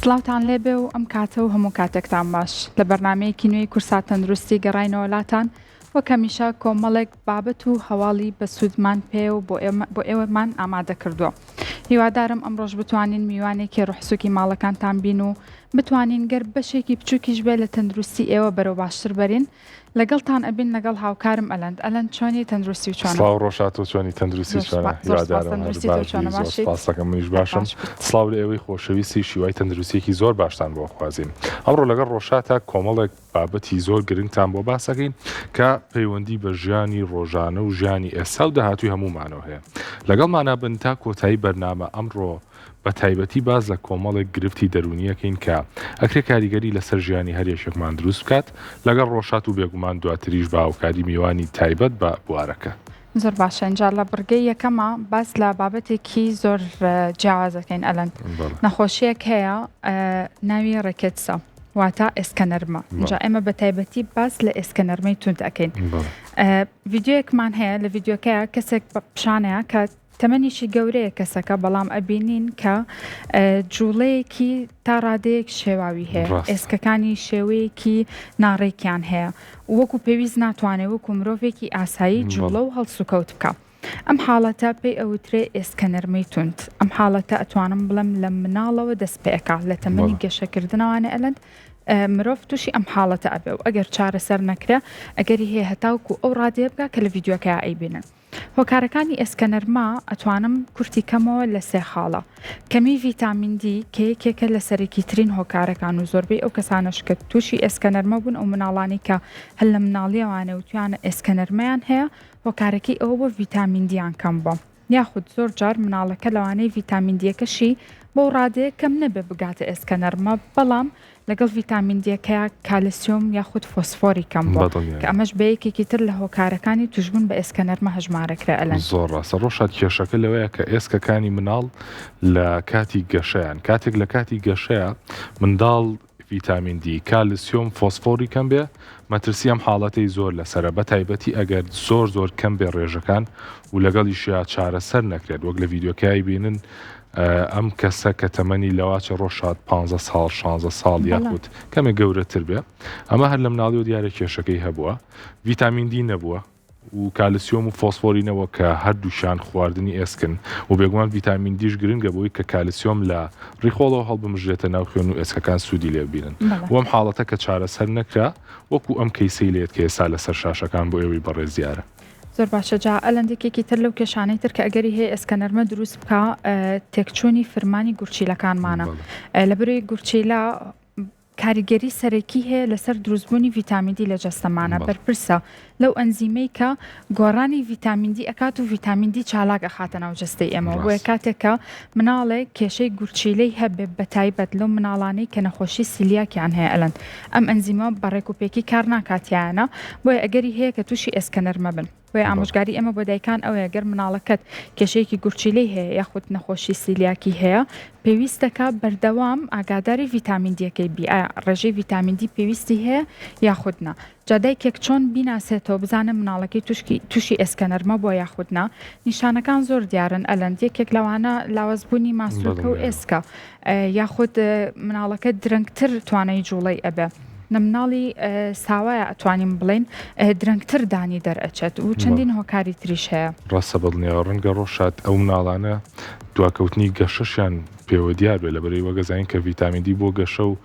سڵاوتان لێبێ و ئەم کاتە و هەموو کاتێکتان باش لە بەرنامەیەکی نوێی کورسا تەندروستی گەڕاینەوەلاتان وە کەمیشە کۆمەڵێک بابەت و هەواڵی بە سوودمان پێ و بۆ ئێوەمان ئامادە کردووە. هیوادارم ئەمڕۆژ بتوانین میوانێکی ڕوحسووکی ماڵەکانتان بین و بتوانین گەر بەشێکی بچووکیش بێ لە تەندروستی ئێوە بەرەو باشتر بەرین. لەگەڵتان ئەبین لەگەڵ هاوکارم ئەلەند چۆنی تەندروستی و چۆنە؟ سڵاو ڕۆژات و چۆنی تەندروستی چۆنە؟ هیوادارم منیش باشم. سڵاو لە ئێوەی خۆشەویستی شیوای تەندروستیەکی زۆر باشتان بۆ خوازیین. ئەمڕۆ لەگەڵ ڕۆژاتە کۆمەڵێک بابەتی زۆر گرنگتان بۆ باسەکەین کە پەیوەندی بە ژیانی ڕۆژانە و ژیانی ئێستا و داهاتووی هەمومانەوە هەیە. لەگەڵمانە بن تا کۆتایی بەرنامە ئەمڕۆ بە تایبەتی باز لە کۆمەڵێک گرفتی دەرونیەکەین کە ئەکرێ کاریگەری لەسەر ژیانی هەریەکێکمان دروست بکات لەگەڵ ڕۆژات و بێگومان دواتریش بە هاوکاری میوانی تایبەت بە بوارەکە. زۆر باشە اینجا لە بڕگەی یەکەمە باس لە بابەتێکی زۆر جیاوازەکەین ئەلەند. نەخۆشیەک هەیە ناوی ڕێکێتسە واتە ئێسکەنەرمە. اینجا ئێمە بە تایبەتی باس لە ئێسکەنەرمەی تونند ئەەکەین. ڤیددیۆیەکمان هەیە لە ڤیددیۆکەیە کەسێک پیشانەیە کە تەمەنیشی گەورەیە کەسەکە بەڵام ئەبینین کە جوڵەیەکی تا ڕادەیەک شێواوی هەیە ئێسکەکانی شێوەیەکی ناڕێکیان هەیە وەکو پێویست ناتوانێت وەکو مرۆڤێکی ئاسایی جوڵە و هەڵسوکەوت بکە. ئەم حاڵەتە پێی ئەوترێ ئێسکەنەرمەی تونند. ئەم حاڵەتە ئەتوانم بڵم لە مناڵەوە دەست پێەکە لە تەمەنی گەشەکردنەوەوانە ئەلەند مرۆڤ تووشی ئەم حاڵەتە ئەبێ و ئەگەر چارەسەر نەکرێ ئەگەری هەیە هەتاوکو ئەو ڕادێ بکە کە لە ڤیددیۆکە ئەیبینن. هۆکارەکانی ئێسکەنەرما ئەتوانم کورتی کەمەوە لە سێ خاڵە. کەمی ڤیتامین دی کە یەکێکە لە سەرەکی ترین هۆکارەکان و زۆربەی ئەو کەسانەش کە تووشی ئێسکەنەرمە بوون ئەو مناڵانی کە هەل لە مناڵیەوانە و توانە ئێسکەنەرمەیان هەیە هۆکارەکەی ئەوە بۆ ڤیتامین دییان کەم بۆ. یاخود زۆر جار مناڵەکە لەوانەی ڤیتامین دیەکەشی بۆ ڕادەیە کەم نەبێ بگاتە ئێسکەنەرمە بەڵام لەگەڵ ڤیتامین دیەکەیە کالسیۆم یاخود فۆسفۆری کەم بۆ کە ئەمەش بەیەکێکی تر لە هۆکارەکانی توشبوون بە ئێسکەنەرمە هەژمارەکرا ئەلەن. زۆر ڕاستە ڕۆژات کێشەکە لەوەیە کە ئێسکەکانی مناڵ لە کاتی گەشەیان کاتێک لە کاتی گەشەیە منداڵ ڤیتامین دی کالسیۆم فۆسفۆری کەم بێ مەترسی ئەم حاڵەتەی زۆر لەسرە بە تایبەتی ئەگەر زۆر کەم بێ ڕێژەکان و لەگەڵیشیا چارەسەر نەکرێت وەک لە ڤیددیۆکەی بینن ئەم کەسە کە تەمەنی لەواچە ڕۆژات 15 ساڵ 16 ساڵ یاخود کەمێک گەورەتر بێ ئەمە هەر لە مناڵی و دیارە کێشەکەی هەبووە ڤیتامین دی نەبووە و کالسیۆم و فۆسفۆرینەوە کە هەردووشان خواردنی ئێسکن و بێگومان ڤیتامین دیش گرنگە بۆی کە کالسیۆم لە ڕیخۆڵەوە هەڵبمژێتە ناو خوێن و ئێسکەکان سوودی لێبینن. وەم حاڵەتە کە چارەسەر نەکرا وەکو ئەم کەیسەی لێت کە ئێستا لەسەر شاشەکان بۆ ئێوەی بەڕێزیارە. زۆر باشە جا ئەلەندێکێکی تر لەو کێشانەی تر کە ئەگەری هەیە ئێسکەنەرمە دروست بکە تێکچوونی فرمانی گورچیلەکانمانە. لەبەرەوەی گورچیلە کاریگەری سەرەکی هەیە لەسەر دروستبوونی ڤیتامین دی لە جەستەمانە بەرپرسە لەو ئەنزیمەی کە گۆڕانی ڤیتامین دی ئەکات و ڤیتامین دی چالاک ئەخاتە ناو جەستەی ئێمە بۆیە کاتێکە مناڵێک کێشەی گورچیلەی هەبێ بەتایبەت لەو مناڵانەی کە نەخۆشی سیلیاکیان هەیە ئەلەند ئەم ئەنزیمە بەڕێکوپێکی کار ناکاتیانە بۆیە ئەگەری هەیە کە تووشی ئێسکەنەرمە بن. وی ئامۆژگاری ئەمە بۆ دایکان ئەوەیە گەر مناڵەکەت کێشەیەکی گورچیلەی هەیە یاخود نەخۆشی سیلیاکی هەیە پێویستەکە بەردەوام ئاگاداری ڤیتامین دیەکەی بی ئایا ڕێژەی ڤیتامین دی پێویستی هەیە یاخودنا. جادایکێک چۆن بیناسێتەوە بزانە مناڵەکەی تووشی ئێسکەنەرمە بۆ یاخودنا نیشانەکان زۆر دیارن ئەلەند یەکێک لەوانە لاوەزبوونی ماسوولکە و ئێسکە یاخود مناڵەکە درەنگتر توانای جوڵەی ئەبێ. لە مناڵی ساوایە ئەتوانین بڵێن درەنگتر دانی دەرئەچێت و چەندین هۆکاری تریش هەیە. ڕاستە بڵنیەوە ڕەنگە ڕۆژات ئەو مناڵانە دواکەوتنی گەشەشیان پێوە دیار بێ لەبەرەوەی وەگەزانین کە ڤیتامین دی بۆ گەشە و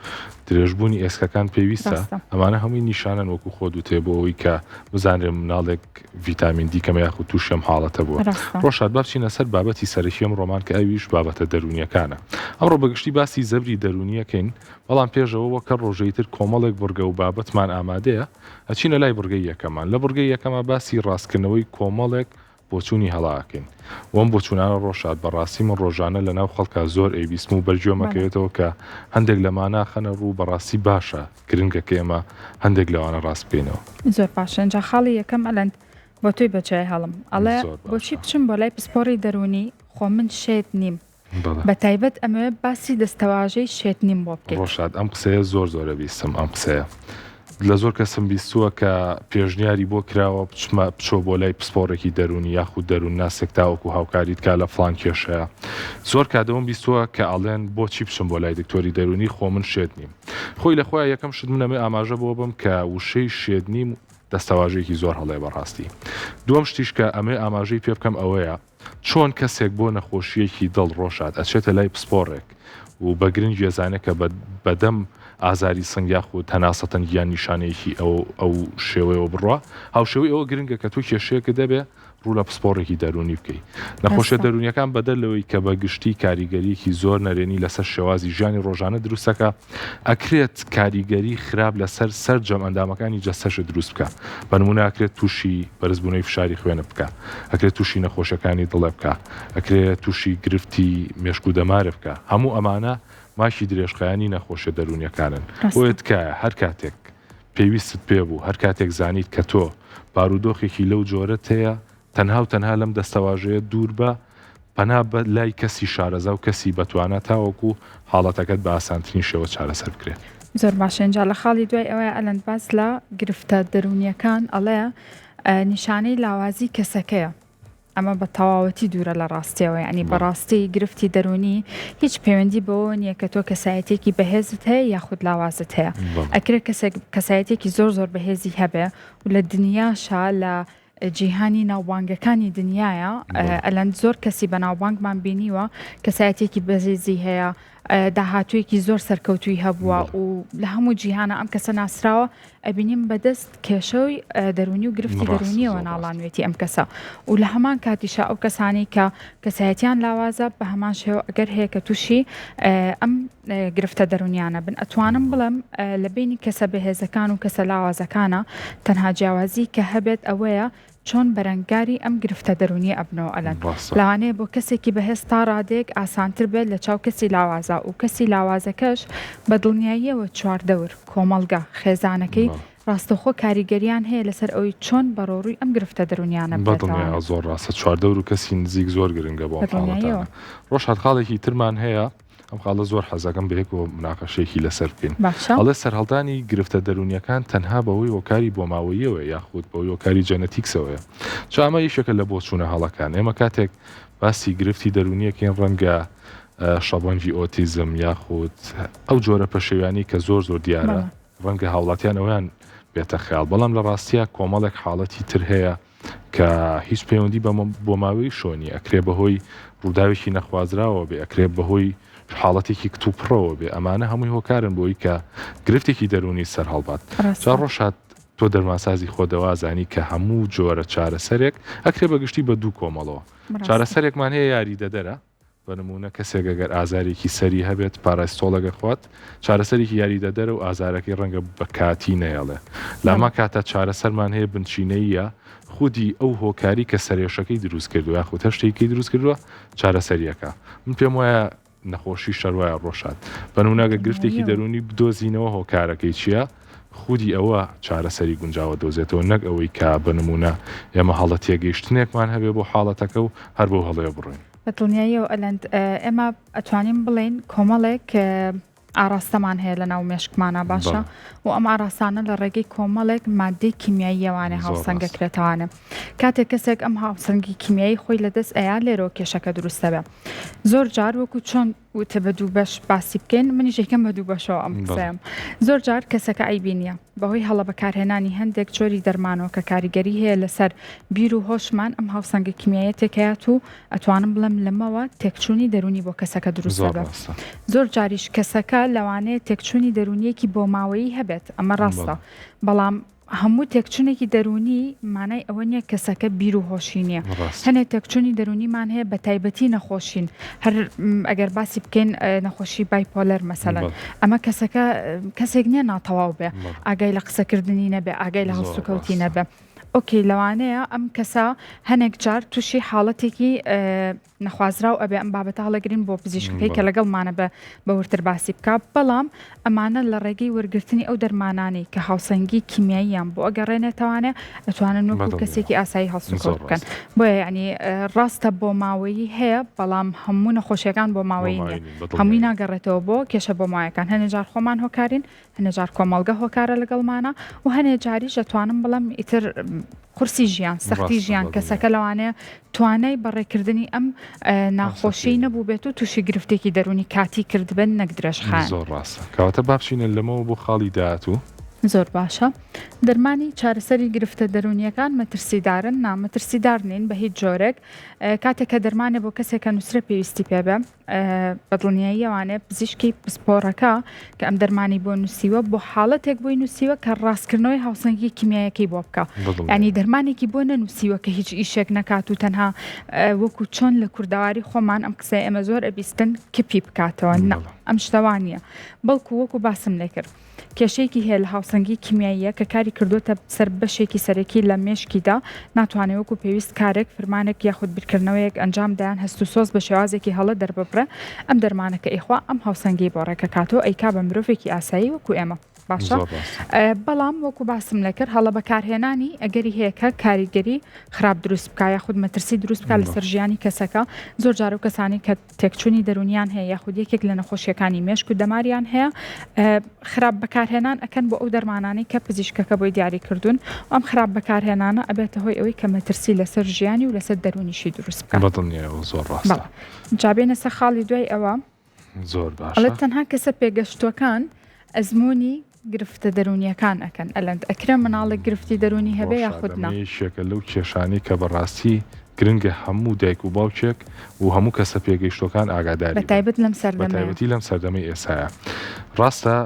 درێژبوونی ئێسکەکان پێویستە ئەمانە هەمووی نیشانن وەکو خۆ دوتێ بۆ ئەوی کە بزانرێ مناڵێک ڤیتامین دی کەمە یاخود تووشەم حاڵەتە بووە. ڕۆژات بچینە سەر بابەتی سەرەکیم ڕۆمان کە ئەویش بابەتە دەرونیەکانە. ئەمڕۆ بەگشتی باسی زەبری دەرونیەکەین بەڵام پێشەوە وەکە ڕۆژەی تر کۆمەڵێک بورگە و بابەتمان ئامادەیە ئەچینە لای بورگەی یەکەمان لە بورگەی یەکەمە باسی ڕاستکردنەوەی کۆمەڵێک بۆچوونی هەڵاکەین وەم بۆچوونانە ڕۆژات بەڕاستی من ڕۆژانە لە ناو خەڵکە زۆر ئەیبیسم و بەرگوێمەکەوێتەوە کە هەندێک لەمانە خەنە ڕوو بەڕاستی باشە گرنگەکە ئێمە هەندێک لەوانە ڕاست بکەینەوە. زۆر باشە اینجا خاڵی یەکەم ئەلەند بۆ توی بەجێ هەڵم ئەڵێ بۆچی بچم بۆ لای پسپۆڕی دەرونی خۆ من شێت نیم بە تایبەت ئەمەوێت باسی دەستەواژەی شێت نیم بۆ بکەیت. ڕۆژات ئەم قسەیە زۆرە بیستم ئەم قسەیە لە زۆر کەسم بیستووە کە پێشنیاری بۆ کراوە بچۆ بۆ لای پسپۆڕێکی دەرونی یاخود دەرون ناسێک تاوەکو هاوکاریت کا لە فلان کێشەیە زۆر کادەوەم بیستووە کە ئەڵێن بۆچی بچم بۆ لای دکتۆری دەرونی خۆ من شێت نیم خۆی لەخۆی یەکەم شت منەمێ ئاماژە بۆ بم کە وشەی شێت نیم دەستەواژەیەکی زۆر هەڵێ بەڕاستی دووەم شتیش کە ئەمێ ئاماژەی پێ بکەم ئەوەیە چۆن کەسێک بۆ نەخۆشیەکی دڵ ڕۆژات ئەچێتە لای پسپۆڕێک و بە گرنگ گوێزانێکە بەدەم ئازاری سنگ یاخود هەناسەتەن یان نیشانەیەکی ئەو شێوەیەوە بڕوە هاوشێوەی ئەوە گرنگە کە تۆ کێشەیەکە دەبێ ڕوو لە پسپۆڕێکی دەرونی بکەیت نەخۆشیە دەرونیەکان بەدەلەوەی کە بە گشتی کاریگەریەکی زۆر نەرێنی لەسەر شێوازی ژیانی ڕۆژانە دروستەکە ئەکرێت کاریگەری خراپ لەسەر سەرجەم ئەندامەکانی جەستەش دروست بکە بەنمونە ئەکرێت تووشی بەرزبوونەوەی فشاری خوێنە بکە ئەکرێت تووشی نەخۆشەکانی دڵێ بکە ئەکرێت تووشی گرفتی مێشک و دەمارە بکە هەموو ئەمانە ماشی درێژخایانی نەخۆشە دەرونیەکانن بۆیە تکایە هەر کاتێک پێویستت پێ بوو هەر کاتێک زانیت کە تۆ بارودۆخێکی لەو جۆرەت هەیە تەنها لەم دەستەواژەیە دوور بە پەنا بە لای کەسی شارەزا و کەسی بەتوانە تاوەکو حاڵەتەکەت بە ئاسانترین شێوە چارەسەر بکرێت زۆر باشە اینجا لە خاڵی دوای ئەوەیە ئەلەند باس لە گرفتە دەرونیەکان ئەڵێ نیشانەی لاوازی کەسەکەیە ئەمە بە تەواوەتی دوورە لە ڕاستیەوە ینی بەڕاستی گرفتی دەرونی هیچ پەیوەندی بەوە نییە کە تۆ کەسایەتێکی بەهێزت هەیە یاخود لاوازت هەیە ئەکرێت کەسایەتێکی زۆر بەهێزی هەبێ و لە دنیاشا لە جیهانی ناوبانگەکانی دنیاە ئەلەند زۆر کەسی بە ناوبانگمان بینیوە کەسایەتێکی بەهێزی هەیە داهاتوویەکی زۆر سەرکەوتوی هەبووە و لە هەموو جیهانە ئەم کەسە ناسراوە ئەبینیم بەدەست کێشەوەی دەرونی و گرفتی دەرونیەوە ناڵانوێتی ئەم کەسە و لە هەمان کاتیشە ئەو کەسانی کە کەسایەتیان لاوازە بە هەمان شێوە ئەگەر هەیە کە تووشی ئەم گرفتە دەرونیانە بن ئەتوانم بڵم لە بینی کەسە بەهێزەکان و کەسە لاوازەکانە تەنها جیاوازی کە هەبێت ئەوەیە چۆن بەرەنگاری ئەم گرفتە دەرونی ئەبنەوە ئەلەن لەوانەیە بۆ کەسێکی بەهێز تا ڕادێک ئاسانتر بێت لە چاو کەسی لاوازە و کەسی لاوازەکەش بە دڵنیاییەوە چواردەور کۆمەڵگە خێزانەکەی ڕاستەخۆ کاریگەریان هەیە لەسەر ئەوەی چۆن بەڕۆڕووی ئەم گرفتە دەرونیانە بەدڵنیایە زۆر ڕاستە چواردەور و کەسی نزیک زۆر گرنگە بۆ حاڵەتانە ڕۆژهات خاڵێکی ترمان هەیە ئەم خاڵە زۆر حەزەکەم بەیەک و مناقەشێکی لەسەر بکەین ئەڵێ سەرهەڵدانی گرفتە دەرونیەکان تەنها بەوەی وەکاری بۆ ماوەیەوە یاخود بەوەی وەکاری جەنەتیکسەوەیە چامە یەکێکە لە بۆ چوونە هەڵەکان ئێمە کاتێک باسی گرفتی دەرونیەکەین ڕەنگە شەبەنجی ئۆتیزم یاخود ئەو جۆرە پەشێوانی کە زۆر دیارە ڕەنگە هاوڵاتیان ئەویان بێتە خەیاڵ بەڵام لە ڕاستیە کۆمەڵێک حاڵەتی تر هەیە کە هیچ پەیوەندی بۆ ماوەی شۆنی ئەکرێ بەهۆی ڕووداوێکی نەخوازراوە بێ ئەکرێ بەهۆی حاڵەتێکی کتوپڕەوە بێ ئەمانە هەمووی هۆکارن بۆی کە گرفتێکی دەرونی سەر هەڵبات جا ڕۆژهات تۆ دەرمانسازی خۆدەوازانی کە هەموو جۆرە چارەسەرێک ئەکرێ بەگشتی بە دوو کۆمەڵەوە چارەسەرێکمان هەیە یاری دەدەرە بە نمونە کەسێک ئەگەر ئازارێکی سەری هەبێت پاراستۆڵەگە خوات چارەسەرێکی یاری دەدەرە و ئازارەکەی ڕەنگە بە کاتی نەیەڵێ لەمە کاتە چارەسەرمان هەیە بنچینەیە خودی ئەو هۆکاری کە سەرێشەکەی دروست کردووە یاخود هەشتێکی دروست کردووە چارەسەریەکە من پێم وایە نەخۆشی شەروایە ڕۆژات بەنمونەگە گرفتێکی دەرونی بدۆزینەوە هۆکارەکەی چییە خودی ئەوە چارەسەری گونجاوە دۆزێتەوە نەک ئەوەی کا بەنمونە ئێمە هەڵە تێگەیشتنێکمان هەبێ بۆ حاڵەتەکە و هەر بۆ هەڵەیە بڕۆین بەدڵنیاییەوە ئەلەند ئێمە ئەتوانین بڵێن کۆمەڵێک ئاراستەمان هەیە لە ناو مێشکمانە باشە و ئەم ئاراستانە لە ڕێگەی کۆمەڵێک مادەی کیمیاییەوانێ هاوسەنگەکرێتوانە کاتێک کەسێک ئەم هاوسەنگی کیمیایی خۆی لەدەست ئەیا لێرەوە کێشەکە دروستە بێ زۆر جار وەکو چۆن وتە بە دوو بەش باسی بکەین منیش یەکەم بە دوو بەشەوە ئەم قسەیەم زۆر جار کەسەکە ئایبینیە بەهۆی هەڵە بەکارهێنانی هەندێک جۆری دەرمانەوە کە کاریگەری هەیە لەسەر بیر و هۆشمان ئەم هاوسەنگە کیمیاییە تێکەیات و ئەتوانم بڵێم لەمەوە تێکچوونی دەرونی بۆ کەسەکە دروستە بێ زۆر جاریش کەسەکە لەوانەیە تێکچوونی دەرونیەکی بۆ ماوەیی هەبێت ئەمە ڕاستە بەڵام هەموو تێکچوونێکی دەرونی مانای ئەوە نییە کەسەکە بیر و هۆشی نییە هەنێک تێکچوونی دەرونیمان هەیە بە تایبەتی نەخۆشین هەر ئەگەر باسی بکەین نەخۆشی بایپۆلەر مەسەلەن ئەمە کەسێک نییە ناتەواو بێ ئاگای لە قسەکردنی نەبێ ئاگای لە هەڵسوکەوتی نەبێ ئۆکەی لەوانەیە ئەم کەسە هەنێک جار تووشی حاڵەتێکی نەخوازرا و ئەبێ ئەم بابەتە هەڵەگرین بۆ پزیشکەکەی کە لەگەڵمانە بە ورتر باسی بکە بەڵام ئەمانە لە ڕێگەی وەرگرتنی ئەو دەرمانانی کە هاوسەنگی کیمیاییان بۆ ئەگەڕێنێتوانێ ئەتوانن وەکو کەسێکی ئاسایی هەڵسوکەوت بکەن بۆیە یعنی ڕاستە بۆ ماوەیی هەیە بەڵام هەموو نەخۆشیەکان بۆ ماوەیی نیە هەمووی ناگەڕێتەوە بۆ کێشە بۆ ماوەکان هەنێ جار خۆمان هۆکارین هەنێ جار کۆمەڵگە هۆکارە لەگەڵمانە و هەنێ جاریش دەتوانم بڵم ئیتر قورسی ژیان سەختی ژیان کەسەکە لەوانەیە توانای بەڕێکردنی ئەم ناخۆشی نەبوو بێت و تووشی گرفتێکی دەرونی کاتی کردبن نەک درێژخایەن. زۆر ڕاستە کەواتە بابچینە لەمەوە بۆ خاڵی داهاتوو. زۆر باشە دەرمانی چارەسەری گرفتە دەرونیەکان مەترسیدارن نامەترسیدار نین بە هیچ جۆرێک کاتێک کە دەرمانێ بۆ کەسێکە نووسرە پێویستی پێبێ بەدڵنیاییەوانێ پزیشکی پسپۆڕەکە کە ئەم دەرمانی بۆ نووسیوە بۆ حاڵەتێک بۆی نووسیوە کە ڕاستکردنەوەی هاوسەنگی کیمیایەکەی بۆ بکە ینی دەرمانێکی بۆ نەنووسیوە کە هیچ ئیشێک نەکات و تەنها وەکو چۆن لە کوردەواری خۆمان ئەم قسەی ئەمە زۆر ئەبیستن کپی بکاتەوە ئەم شتەوانە بەڵکو وەکو باسم لێ کرد کێشەیەکی هەیە لە هاوسەنگی کیمیاییە کە کاری کردوتە سەر بەشێکی سەرەکی لە مێشکیدا ناتوانێت وەکو پێویست کارێک فرمانێک یاخود بیرکردنەوەیەک ئەنجام دایان هەست و سۆز بە شێوازێکی هەڵە دەرببرە ئەم دەرمانەکە ئیخوا ئەم هاوسەنگی بۆ ڕێکەکاتەوە ئەیکا بە مرۆڤێکی ئاسایی وەکو ئێمە باشە بەڵام وەکو باسم لەکرد هەڵە بەکارهێنانی ئەگەری هەیەکە کاریگەری خراپ دروست بکە یاخود مەترسی دروست بکە لەسەر ژیانی کەسەکە زۆر جار و کەسانی کە تێکچوونی دەرونیان هەیە یاخود یەکێک لە نەخۆشیەکانی مێشک و دەماریان هەیە خراپ بەکارهێنان ئەکەن بۆ ئەو دەرمانانی کە پزیشکەکە بۆی دیاری کردوون ئەم خراپ بەکارهێنانە ئەبێتە هۆی ئەوەی کە مەترسی لەسەر ژیانی و لەسەر دەرونیشی دروست بکە زۆر ڕاستە جابێنە سەر خاڵی دوای ئەوە زۆر باشە تەنها کەسە پێگەشتوەکان ئەزمموی گرفتە دەرونیەکان ئەکەن ئەلەند ئەکرێ مناڵێک گرفتی دەرونی هەبێ یاخودنا شێکە لەو کێشانی کە بەڕاستی گرنگە هەموو دایک و باوچێک و هەموو کەسە پێگەیشتەکان ئاگاداری بەتایبەت لەم بەتایبەتی لەم سەردەمەی ئێسایە ڕاستە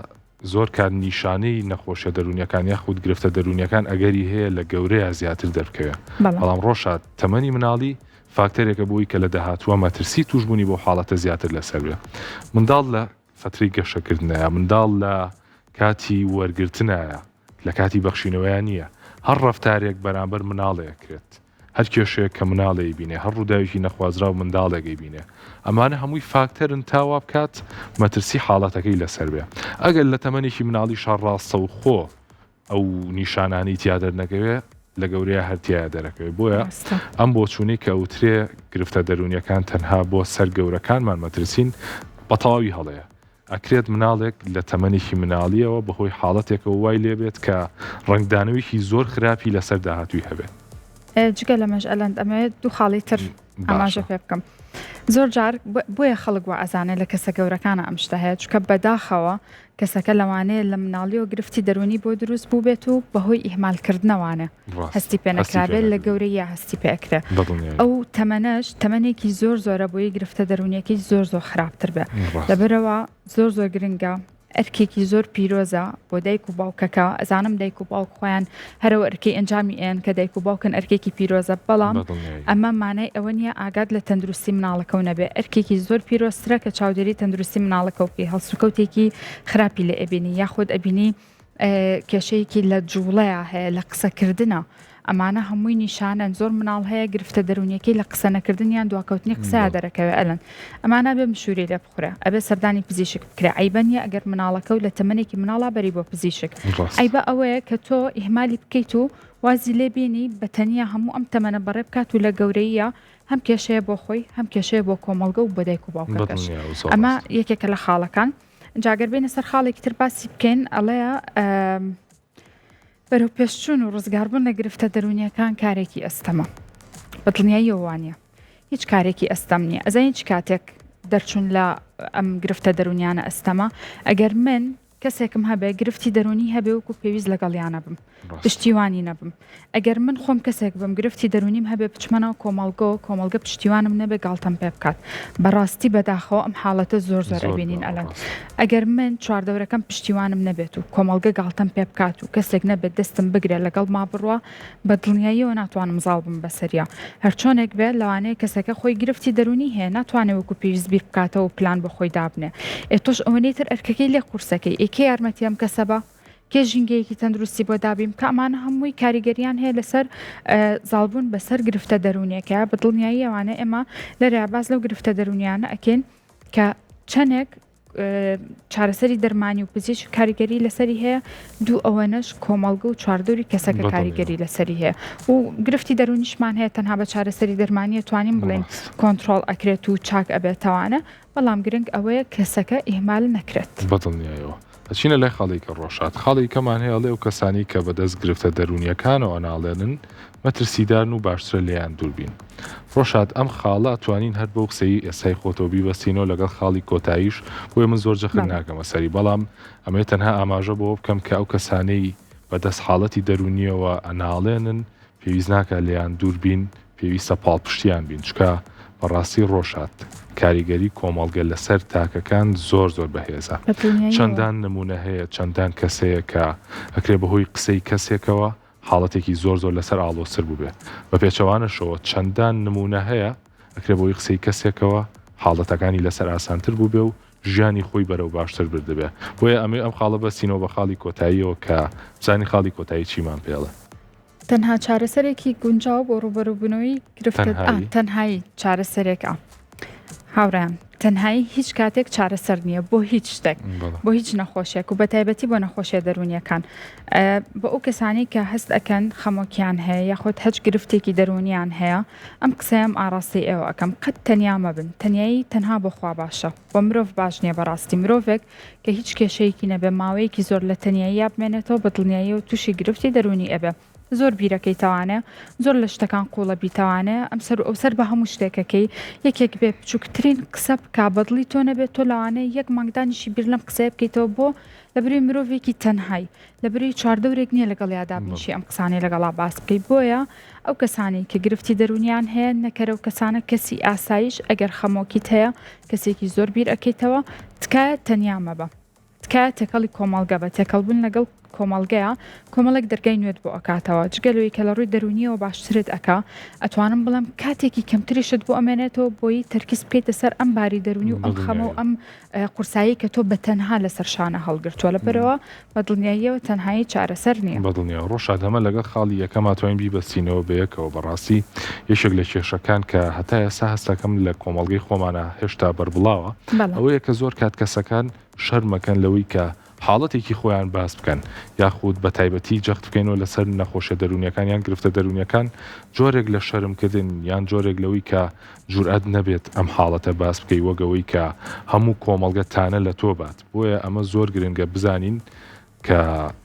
زۆر کار نیشانەی نەخۆشیە دەرونیەکان یاخود گرفتە دەرونیەکان ئەگەری هەیە لە گەورەیە زیاتر دەرکەوێت بەڵام ڕۆژات تەمەنی مناڵی فاکتەرێکە بۆی کە لە داهاتووە مەترسی توشبوونی بۆ حاڵەتە زیاتر لەسەروێ منداڵ لە فتری گەشەکردنەیە منداڵ لە کاتی وەرگرتنایە لە کاتی بەخشینەوەیان نییە هەر ڕەفتارێک بەرامبەر مناڵەیەکرێت هەر کێشەیەک کە مناڵی بینێ هەر ڕووداوێکی نەخوازرا و منداڵێکی بینێ ئەمانە هەمووی فاکتەرن تاوا بکات مەترسی حاڵەتەکەی لەسەر بێ ئەگەر لە تەمەنێکی مناڵی شەڕاستە و خۆ ئەو نیشانانی تیا دەرنەکەوێ لە گەورەیە هەرتیایە دەرەکەوێت بۆیە ئەم بۆچوونی کە ئەوترێ گرفتە دەرونیەکان تەنها بۆ سەر گەورەکانمان مەترسین بەتەواوی هەڵەیە ئەکرێت مناڵێک لە تەمەنێکی مناڵیەوە بەهۆی حاڵەتێکە وای لێبێت کە ڕنگدانەوەیکی زۆر خراپی لەسەر داهاتووی هەبێت جگە لە مەژئەلەند ئەمەوێت دوو خاڵی تر ئاماژە پێ بکەم زۆر جار بۆیە خەڵک وە ئەزانێت لە کەسە گەورەکانە ئەم شتە هەیە چکە بەداخەوە کەسەکە لەوانەیە لە مناڵیەوە گرفتی دەرونی بۆ دروست بوو بێت و بەهۆی ئیهمالکردنەوەوانە هەستی پێ نەکرابێت لە گەورەی یا هەستی پێکرێ ئەو تەمەنەش تەمەنێکی زۆر زۆرە بۆی گرفتە دەرونیەکەی زۆر زۆر خراپتر بێ لەبەرەوە زۆر زۆر گرنگە ئەرکێکی زۆر پیرۆزە بۆ دایک و باوکەکە ئەزانم دایک و باوک خۆیان هەرەوە ئەرکەی ئەنجامی ئێن کە دایک و باوکن ئەرکێکی پیرۆزە بەڵام ئەمە مانای ئەوە نیە ئاگاد لە تەندروستی مناڵەکە و نەبێ ئەرکێکی زۆر پیرۆسترە کە چاودێری تەندروستی مناڵەکە و پێ هەڵسوکەوتێکی خراپی لە ئەبینی یاخود ئەبینی کێشەیەکی لە جوڵەیە هەیە لە قسەکردنە ئەمانە هەمووی نیشانەن زۆر مناڵ هەیە گرفتە دەرونیەکەی لە قسە نەکردنیان دواکەوتنی قسە دەرەکەوێت ئەلەن ئەمانە بێ مشوری لێ بخورە ئەبێ سەردانی پزیشک بکرێ ئەیبەنیە ئەگەر مناڵەکە و لە تەمەنێکی مناڵا بەری بۆ پزیشک ئەیبە ئەوەیە کە تۆ ئیهمالی بکەیت و وازی لێ بینی بەتەنیا هەموو ئەم تەمەنە بەڕێ بکات و لە گەورەیە هەم کێشەیە بۆ خۆی هەم کێشەیە بۆ کۆمەڵگە و بە دایک و باوکەکەش ئەمە یەکێکە لە خاڵەکان جاگەر بێنە سەر خاڵێکی تر باسی بکەین ئەڵەیە بەرەو پێشچوون و ڕزگاربوون لە گرفتە دەرونیەکان کارێکی ئەستەمە بەدڵنیایی وانە هیچ کارێکی ئەستەم نییە ئەزانین چ کاتێک دەرچوون لە ئەم گرفتە دەرونیانە ئەستەمە ئەگەر من کەسێکم هەبێ گرفتی دەرونی هەبێ وەکو پێویست لەگەڵیانە بم پشتیوانی نەبم ئەگەر من خۆم کەسێک بم گرفتی دەرونیم هەبێ بچمەنەوە کۆمەڵگە پشتیوانم نەبێ گاڵتەم پێ بکات بەڕاستی بەداخەوە ئەم حاڵەتە زۆر زۆر ئەبینین ئەلەن ئەگەر من چواردەورەکەم پشتیوانم نەبێت و کۆمەڵگە گاڵتەم پێ بکات و کەسێک نەبێت دەستم بگرێ لەگەڵ ما بڕوە بە دڵنیاییەوە ناتوانم زاڵ بم بەسەریا هەرچۆنێک بێت لەوانەیە کەسەکە خۆی گرفتی دەرونی هەیە ناتوانێت وەکو پێویست بیر بکاتەوە و پلان بە خۆی دابنێ ئێتۆش ئەوەنەی تر ئەرکەکەی لێ قورسەکەی ئێکێ یارمەتیم کەسە بە کێ ژینگەیەکی تەندروستی بۆ دابیم کە ئەمانە هەمووی کاریگەریان هەیە لەسەر زاڵبوون بەسەر گرفتە دەرونیەکە بە دڵنیایی ئەوانە ئێمە لەرە باز لەو گرفتە دەرونیانە ئەکەین کە چەندێک چارەسەری دەرمانی و پزیشک کاریگەری لەسەری هەیە دوو ئەوەنەش کۆمەڵگە و چواردۆری کەسەکە کاریگەری لەسەری هەیە و گرفتی دەرونیشمان هەیە تەنها بە چارەسەری دەرمانی توانین بڵێن کۆنتترۆل ئەکرێت و چاک ئەبێتەوانە بەڵام گرنگ ئەوەیە کەسەکە ئیهمال نەکرێت بەدڵنیایەوە ئەچینە لای خاڵێکە ڕۆژات خاڵی کەمان هەیە لێ و کەسانی کە بەدەست گرفتە دەرونیەکانەوە ئەناڵێنن مەترسیدارن و باشترە لێیان دووربین ڕۆژات ئەم خاڵە توانین هەر بۆ قسەی ئێسای خۆتەوە بیبەستینەوە لەگەڵ خاڵی کۆتاییش بۆیە من زۆر جەخت ناکەمە سەری بەڵام ئەمێ تەنها ئاماژە بۆ بکەم کە ئەو کەسانەی بەدەست حاڵەتی دەرونیەوە ئەناڵێنن پێویست ناکە لێیان دووربین پێویستە پاڵپشتیان بین چکە بەڕاستی ڕۆژات کاریگەری کۆمەڵگە لەسەر تاکەکان زۆر بەهێزە چەندان نمونە هەیە چەندان کەسەیە کە ئەکرێ بەهۆی قسەی کەسێکەوە حاڵەتێکی زۆر لەسەر ئاڵۆسر بووبێ بە پێچەوانەشەوە چەندان نمونە هەیە ئەکرێ بەهۆی قسەی کەسێکەوە حاڵەتەکانی لەسەر ئاسانتر بووبێ و ژیانی خۆی بەرەو باشتر بردەبێ بۆیە ئەمێ ئەم خاڵە بەستینەوە بە خاڵی کۆتاییەوە کە بزانی خاڵی کۆتایی چیمان پێڵە تەنها چارەسەرێکی گونجاو بۆ ڕوبەروبوونەوەی گرفتە تەنهایی چارەسەرێکە هاوڕێم تەنهایی هیچ کاتێک چارەسەر نییە بۆ هیچ شتێک بۆ هیچ نەخۆشیێک و بە تایبەتی بۆ نەخۆشیە دەرونیەکان بە ئەو کەسانی کە هەست ئەکەن خەمۆکیان هەیە یاخۆت هەچ گرفتێکی دەرونیان هەیە ئەم قسەیەم ئاراستی ئێوە ئەەکەم قەت تەنیا مەبن تەنایی تەنها بۆخوا باشە بۆ مرۆڤ باش نییە بەڕاستی مرۆڤێک کە هیچ کێشەیەکی نەبێ ماوەیەکی زۆر لە تەنایی بمێنێتەوە بە دڵنیایی و تووشی گرفتی دەرونی ئەبێ زۆر بیرەکەی تەوانێ زۆر لە شتەکان قوڵە بیتەوانێ ئەم سەر ئەو سەر بە هەموو شتێکەکەی یەکێک بێ بچووکترین قسە بکا بەدڵی تۆ نەبێت تۆ لەوانەیە یەک مانگدانیشی بیر لەم قسەیە بکەیتەوە بۆ لەبری مرۆڤێکی تەنهایی لەبری چواردەورێک نییە لەگەڵ یادابنیشی ئەم قسانەی لەگەڵا باس بکەیت بۆیە ئەو کەسانی کە گرفتی دەرونیان هەیە نەکەرە و کەسانە کەسی ئاسایش ئەگەر خەمۆکیت هەیە کەسێکی زۆر بیر ئەەکەیتەوە تکایە تەنیا مەبە تکایە تێکەڵی کۆمەڵگە بە تێکەڵبوون لەگەڵ کۆمەڵگەیە کۆمەڵێک دەرگای نوێت بۆ ئەکاتەوە جگەلوی کە لە ڕووی دەرونیەوە باشترت ئەکا ئەتوانم بڵم کاتێکی کەمتریشت بۆ ئەمێنێتەوە بۆی تەرکیز بکەیتە سەر ئەم باری دەرونی و ئەم خەمە و ئەم قورسایی کە تۆ بە تەنها لەسەر شانە هەڵگرتووە لەبەرەوە بە دڵنیاییەوە تەنهایی چارەسەر نییە بەدڵنیە ڕۆژات هەمە لەگەڵ خاڵی یەکەم توانین بیبەستینەوە بەیەکەوە بەڕاستی یەشێک لە کێشەکان کە هەتا ئێستا هەستەکەم لە کۆمەڵگەی خۆمانە هێشتا بەربڵاوە ئەوەیە کە زۆر کات کەسەکان شەرمەکەن لەوەی کە حاڵەتێکی خۆیان باس بکەن یاخود بە تایبەتی جەخت بکەینەوە لەسەر نەخۆشە دەرونیەکان یان گرفتە دەرونیەکان جۆرێک لە شەرمکردن یان جۆرێک لەوەی کە جورئەت نەبێت ئەم حاڵەتە باس بکەی وەگەوەی کە هەموو کۆمەڵگە تانە لە تۆ بات بۆیە ئەمە زۆر گرنگە بزانین کە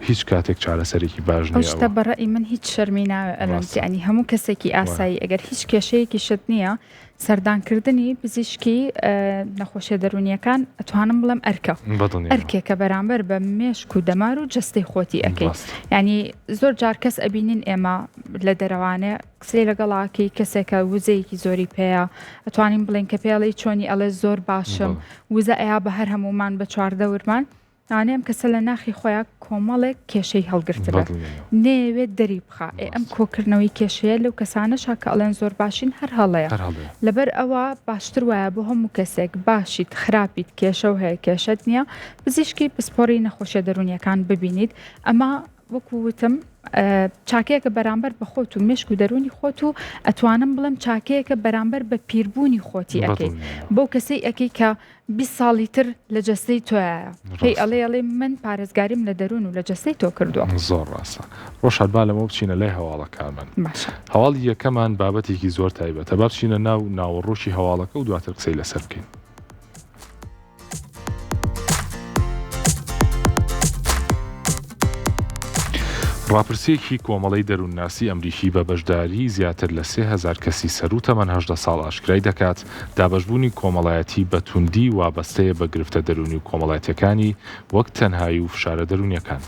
هیچ کاتێک چارەسەرێکی باش نییە شتە بەڕێی من هیچ شەرمی ناوێ ئەلەنی هەموو کەسێکی ئاسایی ئەگەر هیچ کێشەیەکی شت نییە سەردانکردنی پزیشکی نەخۆشیە دەرونیەکان ئەتوانم بڵم ئەرکێکە بەرامبەر بە مێشک و دەمار و جستەی خۆتی ئەەکەی ینی زۆر جار کەس ئەبینین ئێمە لە دەرەوانێ قسەی لەگەڵاکەی کەسێکە وزەیەکی زۆری پێەیە ئەتوانین بڵێن کە پێڵی چۆنی ئەڵێ زۆر باشم وزە ئەیا بە هەر هەمومان بە چواردەورمان نانێم کەسە لە ناخی خۆیان کۆمەڵێک کێشەی هەڵگرتبە نێوێت دەری بخە ئەم کۆکردنەوەی کێشەیە لەو کەسانەشا کە ئەڵێن زۆر باشین هەر هەڵەیە لەبەر ئەوە باشتر وایە بۆ هەموو کەسێک باشیت خراپیت کێشە و هەیە کێشت نییە پزیشکی پسپۆری نەخۆشیە دەرونیەکان ببینیت ئەمە وەکووتم چاکەیەکە بەرامبەر بە خۆت و مشک و دەرونی خۆت و ئەتوانم بڵم چاکەیەکە بەرامبەر بە پیربوونی خۆتی ئەەکەی بەو کەسەی ئەەکەی کە 20 ساڵی تر لە جەستەی تۆیە پێی ئەڵێ من پارێزگاریم لە دەروون و لە جەستەی تۆ کردووە زۆر ڕاستە ڕۆژات با لەمە بچینە لای هەواڵەکانمان هەواڵی یەکەمان بابەتێکی زۆر تایبەتە با بچینە ناو ناوەڕۆشی هەواڵەکە و دواتر قسەی لەسەر بکەین ڕاپرسیەکی کۆمەڵەی دەروونناسی ئەمریکی بە بەشداری زیاتر لە 3000 کەسی سەر و تەمەن 18 ساڵ ئاشکرای دەکات دابەشبوونی کۆمەڵایەتی بە توندی وابەستەیە بە گرفتە دەرونی و کۆمەڵایەتەکانی وەک تەنهایی و فشارە دەرونیەکان.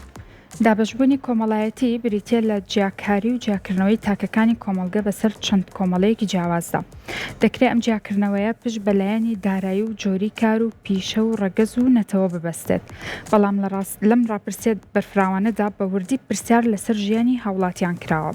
دابەشبوونی کۆمەڵایەتی بریتە لە جیاکاری و جیاکردنەوەی تاکەکانی کۆمەڵگە بەسەر چەند کۆمەڵەیەکی جیاوازدا. دەکرێت ئەم جیاکردنەوەیە پشت بەلایەنی دارایی و جۆری کار و پیشە و ڕەگەز و نەتەوە ببەستێت. بەڵام لەم ڕاپرسێت بەرفراوانەدا بە وردی پرسیار لەسەر ژیانی هاوڵاتیان کراوە.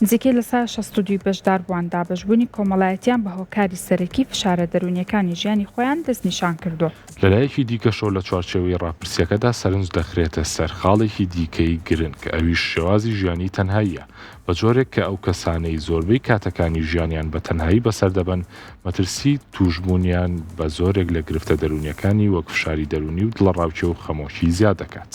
نزیکەی لە سای 62 بەشدار بووان دابەشبوونی کۆمەڵایەتیان بە هۆکاری سەرەکی فشارە دەرونیەکانی ژیانی خۆیان دەستنیشان کردو. لەلایەکی دیکەشەوە لە چوارچێوەی ڕاپرسیەکەدا سەرنج دەخرێتە سەر خاڵێکی دیکەی گرنگ کە ئەویش شێوازی ژیانی تەنهاییە بە جۆرێک کە ئەو کەسانەی زۆربەی کاتەکانی ژیانیان بە تەنهایی بەسەردەبن مەترسی توشبوونیان بە زۆرێک لە گرفتە دەرونیەکانی وەک فشاری دەرونی و دڵەڕاوچێ و خەمۆشی زیاد دەکات.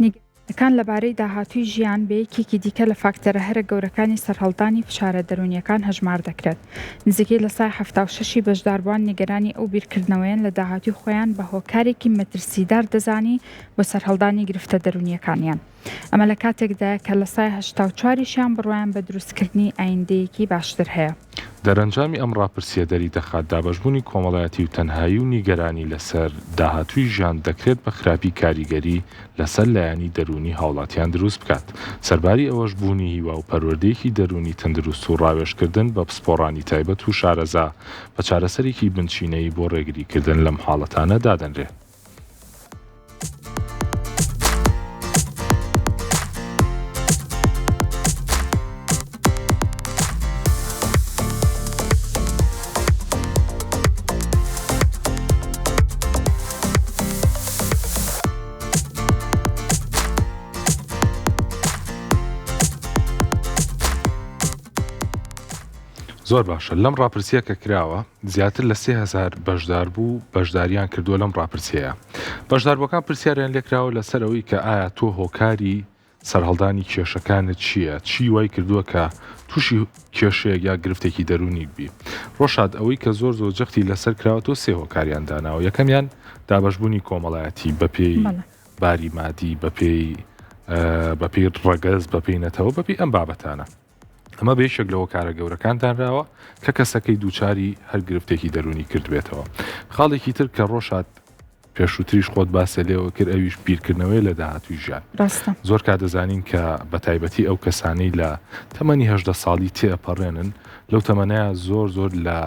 نیگەرانیەکان لەبارەی داهاتووی ژیان بە یەکێکی دیکە لە فاکتەرە هەرە گەورەکانی سەرهەڵدانی فشارە دەرونیەکان هەژمار دەکرێت. نزیکەی لە سای 76 بەشداربووان نیگەرانی ئەو بیرکردنەوەیان لە داهاتووی خۆیان بە هۆکارێکی مەترسیدار دەزانی بۆ سەرهەڵدانی گرفتە دەرونیەکانیان. ئەمە لە کاتێکدا کە لە سای 84شیان بڕوایان بە دروستکردنی ئایندەیەکی باشتر هەیە. دەرەنجامی ئەم ڕاپرسیە دەری دەخات دابەشبوونی کۆمەڵایەتی و تەنهایی و نیگەرانی لەسەر داهاتووی ژیان دەکرێت بە خراپی کاریگەری لەسەر لایەنی دەرونی هاوڵاتیان دروست بکات. سەرباری ئەوەش بوونی هیوا و پەروەردەیەکی دەرونی تەندروست و ڕاوێژکردن بە پسپۆڕانی تایبەت و شارەزا بە چارەسەرێکی بنچینەی بۆ ڕێگریکردن لەم حاڵەتانە دادەنرێت. زۆر باشە لەم ڕاپرسیە کە کراوە زیاتر لە 3000 بەشدار بوو بەشداریان کردووە لەم ڕاپرسیەیە. بەشداربووەکان پرسیاریان لێکراوە لەسەرەوەی کە ئایا تۆ هۆکاری سەرهەڵدانی کێشەکانت چییە؟ چی وای کردووە کە تووشی کێشەیە یا گرفتێکی دەرونی بی؟ ڕۆژاد ئەوەی کە زۆر جەختی لەسەر کراوە تۆ سێ هۆکاریان داناوە. یەکەمیان دابەشبوونی کۆمەڵایەتی بەپێی باری مادی بەپێی ڕەگەز بەپێی نەتەوە بەپێی ئەم بابەتانە. ئەمە بێشێک لەوە کارە گەورەکاندانراوە کە کەسەکەی دووچاری هەر گرفتێکی دەرونی کردبێتەوە. خاڵێکی تر کە ڕۆژات پێشووتریش خۆت باسە لێەوە کرد ئەویش بیرکردنەوەی لە داهاتووی ژیان. زۆر کات دەزانین کە بە تایبەتی ئەو کەسانەی لە تەمەنی 18 ساڵی تێپەڕێنن لەو تەمەنەیە زۆر لە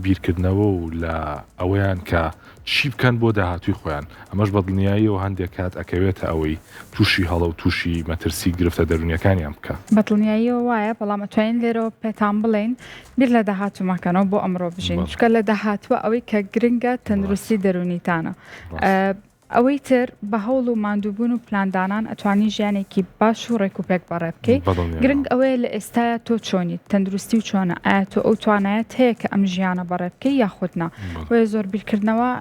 بیرکردنەوە و لە ئەوەیان کە چی بکەن بۆ داهاتووی خۆیان. ئەمەش بە دڵنیاییەوە هەندێک کات ئەکەوێتە ئەوەی تووشی هەڵە و تووشی مەترسی گرفتە دەرونیەکانیان بکە. بە دڵنیاییەوە وایە بەڵام ئەتوانین لێرەوە پێتان بڵێن بیر لە داهاتوو مەکەنەوە بۆ ئەمڕۆ بژین چکە لە داهاتووە ئەوەی کە گرنگە تەندروستی دەرونیتانە. ئەوەی تر بە هەوڵ و ماندووبوون و پلاندانان ئەتوانی ژیانێکی باش و ڕێک و پێک بەڕێ بکەیت. گرنگ ئەوەیە لە ئێستاە تۆ چۆنیت تەندروستی و چۆنە ئایا تۆ ئەو توانایەت هەیە کە ئەم ژیانە بەڕێ بکەی یاخودنا. وێ زۆر بیرکردنەوە